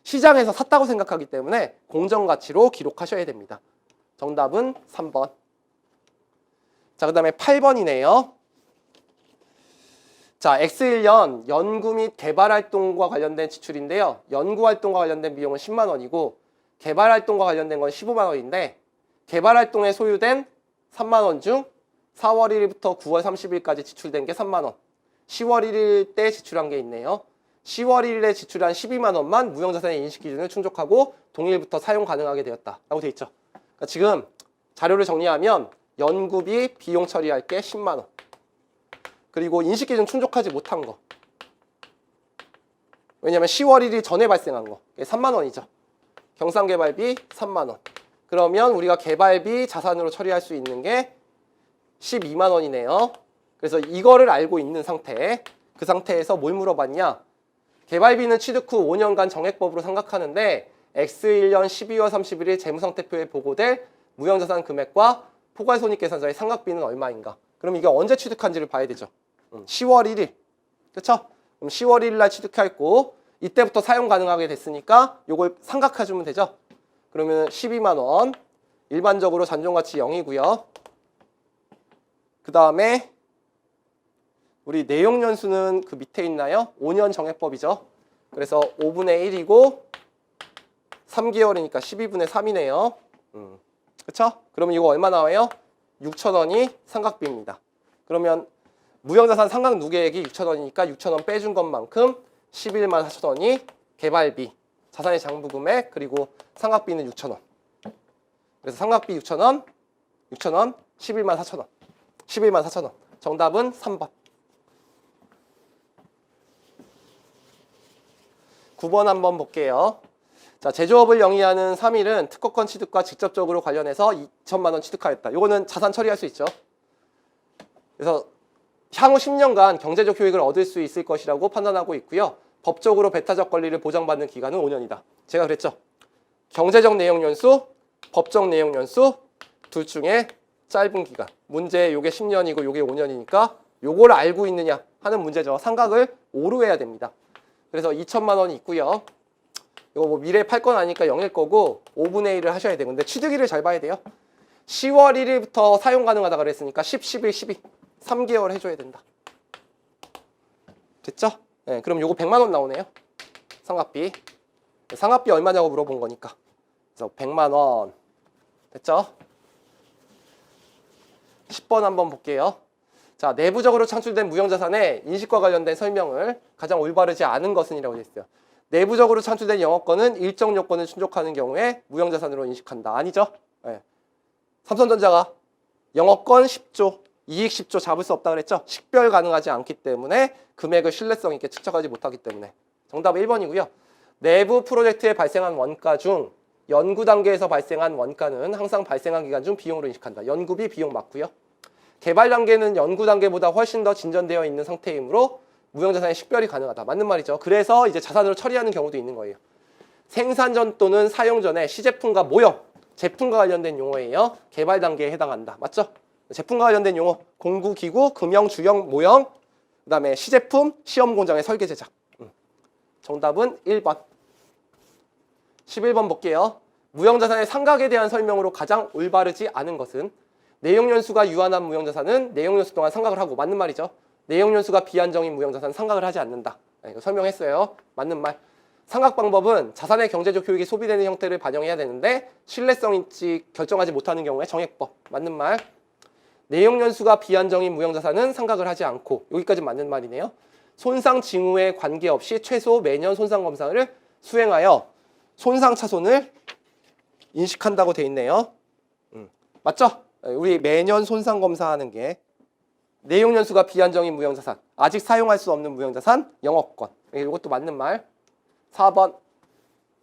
시장에서 샀다고 생각하기 때문에 공정가치로 기록하셔야 됩니다. 정답은 3번. 자, 그 다음에 8번이네요. 자, X1년 연구 및 개발활동과 관련된 지출인데요. 연구활동과 관련된 비용은 10만 원이고 개발활동과 관련된 건 15만 원인데 개발활동에 소요된 3만 원 중 4월 1일부터 9월 30일까지 지출된 게 3만 원. 10월 1일 때 지출한 게 있네요. 10월 1일에 지출한 12만 원만 무형자산의 인식 기준을 충족하고 동일부터 사용 가능하게 되었다라고 돼 있죠. 그러니까 지금 자료를 정리하면 연구비 비용 처리할 게 10만 원. 그리고 인식 기준 충족하지 못한 거. 왜냐면 10월 1일 전에 발생한 거. 3만 원이죠. 경상개발비 3만 원. 그러면 우리가 개발비 자산으로 처리할 수 있는 게 12만 원이네요. 그래서 이거를 알고 있는 상태. 그 상태에서 뭘 물어봤냐? 개발비는 취득 후 5년간 정액법으로 상각하는데 X1년 12월 31일 재무상태표에 보고될 무형자산 금액과 포괄손익계산서의 상각비는 얼마인가? 그럼 이게 언제 취득한지를 봐야 되죠. 10월 1일. 그렇죠? 그럼 10월 1일 날 취득했고 이때부터 사용 가능하게 됐으니까 요걸 상각해주면 되죠. 그러면 12만 원. 일반적으로 잔존가치 0이고요. 그 다음에 우리 내용연수는 그 밑에 있나요? 5년 정액법이죠. 그래서 5분의 1이고 3개월이니까 12분의 3이네요. 그렇죠? 그러면 이거 얼마 나와요? 6,000원이 상각비입니다. 그러면 무형자산 상각 누계액이 6,000원이니까 6,000원 빼준 것만큼 11만 4천원이 개발비, 자산의 장부금액, 그리고 상각비는 6,000원. 그래서 상각비 6,000원, 6,000원, 11만 4천원. 11만 4천원. 정답은 3번. 9번 한번 볼게요. 자, 제조업을 영위하는 3일은 특허권 취득과 직접적으로 관련해서 2천만 원 취득하였다. 이거는 자산 처리할 수 있죠. 그래서 향후 10년간 경제적 효익을 얻을 수 있을 것이라고 판단하고 있고요. 법적으로 배타적 권리를 보장받는 기간은 5년이다. 제가 그랬죠. 경제적 내용 연수, 법적 내용 연수 둘 중에 짧은 기간. 문제 요게 10년이고 요게 5년이니까 요걸 알고 있느냐 하는 문제죠. 상각을 5로 해야 됩니다. 그래서 2천만 원이 있고요. 이거 뭐 미래에 팔 건 아니까 0일 거고 5분의 1을 하셔야 돼요. 근데 취득일을 잘 봐야 돼요. 10월 1일부터 사용 가능하다 그랬으니까 10, 11, 12. 3개월 해줘야 된다. 됐죠? 네, 그럼 요거 100만 원 나오네요. 상각비. 상각비 얼마냐고 물어본 거니까. 그래서 100만 원. 됐죠? 10번 한번 볼게요. 자, 내부적으로 창출된 무형자산의 인식과 관련된 설명을 가장 올바르지 않은 것은 이라고 되어 있어요. 내부적으로 창출된 영업권은 일정 요건을 충족하는 경우에 무형자산으로 인식한다. 아니죠? 네. 삼성전자가 영업권 10조, 이익 10조 잡을 수 없다 그랬죠? 식별 가능하지 않기 때문에 금액을 신뢰성 있게 측정하지 못하기 때문에. 정답은 1번이고요. 내부 프로젝트에 발생한 원가 중 연구 단계에서 발생한 원가는 항상 발생한 기간 중 비용으로 인식한다. 연구비 비용 맞고요. 개발 단계는 연구 단계보다 훨씬 더 진전되어 있는 상태이므로 무형자산의 식별이 가능하다. 맞는 말이죠. 그래서 이제 자산으로 처리하는 경우도 있는 거예요. 생산 전 또는 사용 전에 시제품과 모형, 제품과 관련된 용어예요. 개발 단계에 해당한다. 맞죠? 제품과 관련된 용어, 공구기구, 금형, 주형, 모형, 그 다음에 시제품, 시험 공장의 설계 제작. 정답은 1번. 11번 볼게요. 무형자산의 상각에 대한 설명으로 가장 올바르지 않은 것은 내용연수가 유한한 무형자산은 내용연수 동안 상각을 하고. 맞는 말이죠. 내용연수가 비한정인 무형자산은 상각을 하지 않는다. 이거 설명했어요. 맞는 말. 상각 방법은 자산의 경제적 효익이 소비되는 형태를 반영해야 되는데 신뢰성 있지 결정하지 못하는 경우에 정액법. 맞는 말. 내용연수가 비한정인 무형자산은 상각을 하지 않고. 여기까지 맞는 말이네요. 손상 징후에 관계없이 최소 매년 손상 검사를 수행하여 손상 차손을 인식한다고 돼 있네요. 맞죠? 우리 매년 손상 검사하는 게 내용연수가 비한정인 무형자산, 아직 사용할 수 없는 무형자산, 영업권. 이것도 맞는 말. 4번.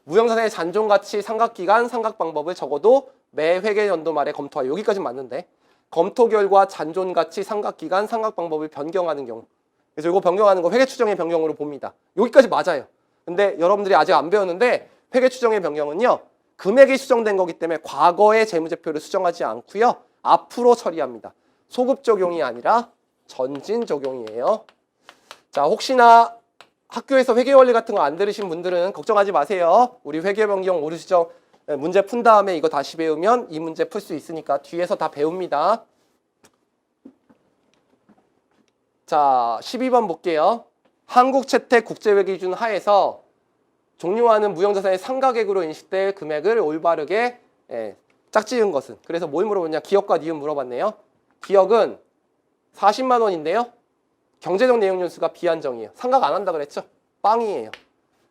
무형자산의 잔존가치 상각기간, 상각방법을 적어도 매 회계연도 말에 검토하여. 여기까지 맞는데 검토 결과 잔존가치 상각기간, 상각방법을 변경하는 경우. 그래서 이거 변경하는 거 회계추정의 변경으로 봅니다. 여기까지 맞아요. 근데 여러분들이 아직 안 배웠는데 회계추정의 변경은요. 금액이 수정된 거기 때문에 과거의 재무제표를 수정하지 않고요. 앞으로 처리합니다. 소급 적용이 아니라 전진 적용이에요. 자, 혹시나 학교에서 회계 원리 같은 거 안 들으신 분들은 걱정하지 마세요. 우리 회계 변경 오류 수정 문제 푼 다음에 이거 다시 배우면 이 문제 풀 수 있으니까 뒤에서 다 배웁니다. 자, 12번 볼게요. 한국채택 국제회계 기준 하에서 종료하는 무형자산의 상가액으로 인식될 금액을 올바르게 짝지은 것은. 그래서 뭘 물어봤냐? 기억과 니은 물어봤네요. 기억은 40만 원인데요. 경제적 내용연수가 비한정이에요. 상각 안 한다 그랬죠? 빵이에요.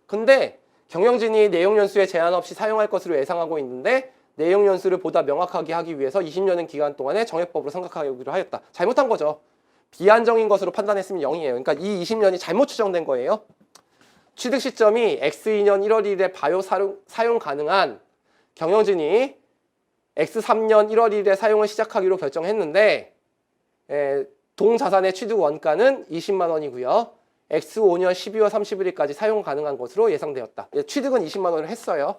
근데 경영진이 내용연수에 제한 없이 사용할 것으로 예상하고 있는데 내용연수를 보다 명확하게 하기 위해서 20년의 기간 동안에 정액법으로 상각하기로 하였다. 잘못한 거죠. 비한정인 것으로 판단했으면 0이에요. 그러니까 이 20년이 잘못 추정된 거예요. 취득 시점이 X2년 1월 1일에 바로 사용 가능한 경영진이 X3년 1월 1일에 사용을 시작하기로 결정했는데 동자산의 취득 원가는 20만 원이고요. X5년 12월 31일까지 사용 가능한 것으로 예상되었다. 취득은 20만 원을 했어요.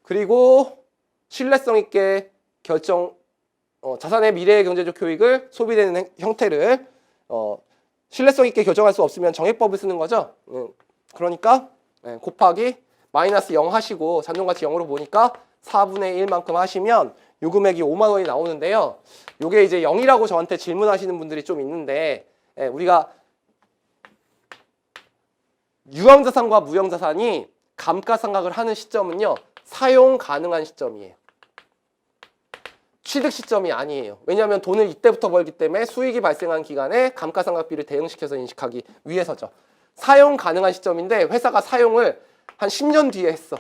그리고 신뢰성 있게 자산의 미래의 경제적 효익을 소비되는 형태를 신뢰성 있게 결정할 수 없으면 정액법을 쓰는 거죠. 그러니까 곱하기 마이너스 0 하시고 잔존가치 0으로 보니까 4분의 1만큼 하시면 요 금액이 5만 원이 나오는데요. 요게 이제 0이라고 저한테 질문하시는 분들이 좀 있는데 우리가 유형자산과 무형자산이 감가상각을 하는 시점은요. 사용 가능한 시점이에요. 취득 시점이 아니에요. 왜냐하면 돈을 이때부터 벌기 때문에 수익이 발생한 기간에 감가상각비를 대응시켜서 인식하기 위해서죠. 사용 가능한 시점인데 회사가 사용을 한 10년 뒤에 했어.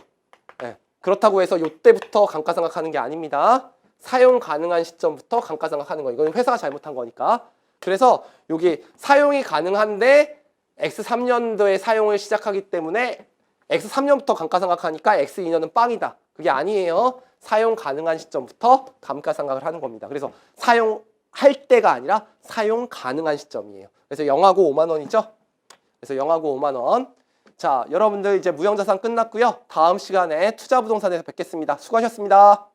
그렇다고 해서 이때부터 감가상각하는 게 아닙니다. 사용 가능한 시점부터 감가상각하는 거. 이건 회사가 잘못한 거니까. 그래서 여기 사용이 가능한데 X3년도에 사용을 시작하기 때문에 X3년부터 감가상각하니까 X2년은 빵이다. 그게 아니에요. 사용 가능한 시점부터 감가상각을 하는 겁니다. 그래서 사용할 때가 아니라 사용 가능한 시점이에요. 그래서 0하고 5만 원이죠. 그래서 0하고 5만 원. 자, 여러분들 이제 무형자산 끝났고요. 다음 시간에 투자부동산에서 뵙겠습니다. 수고하셨습니다.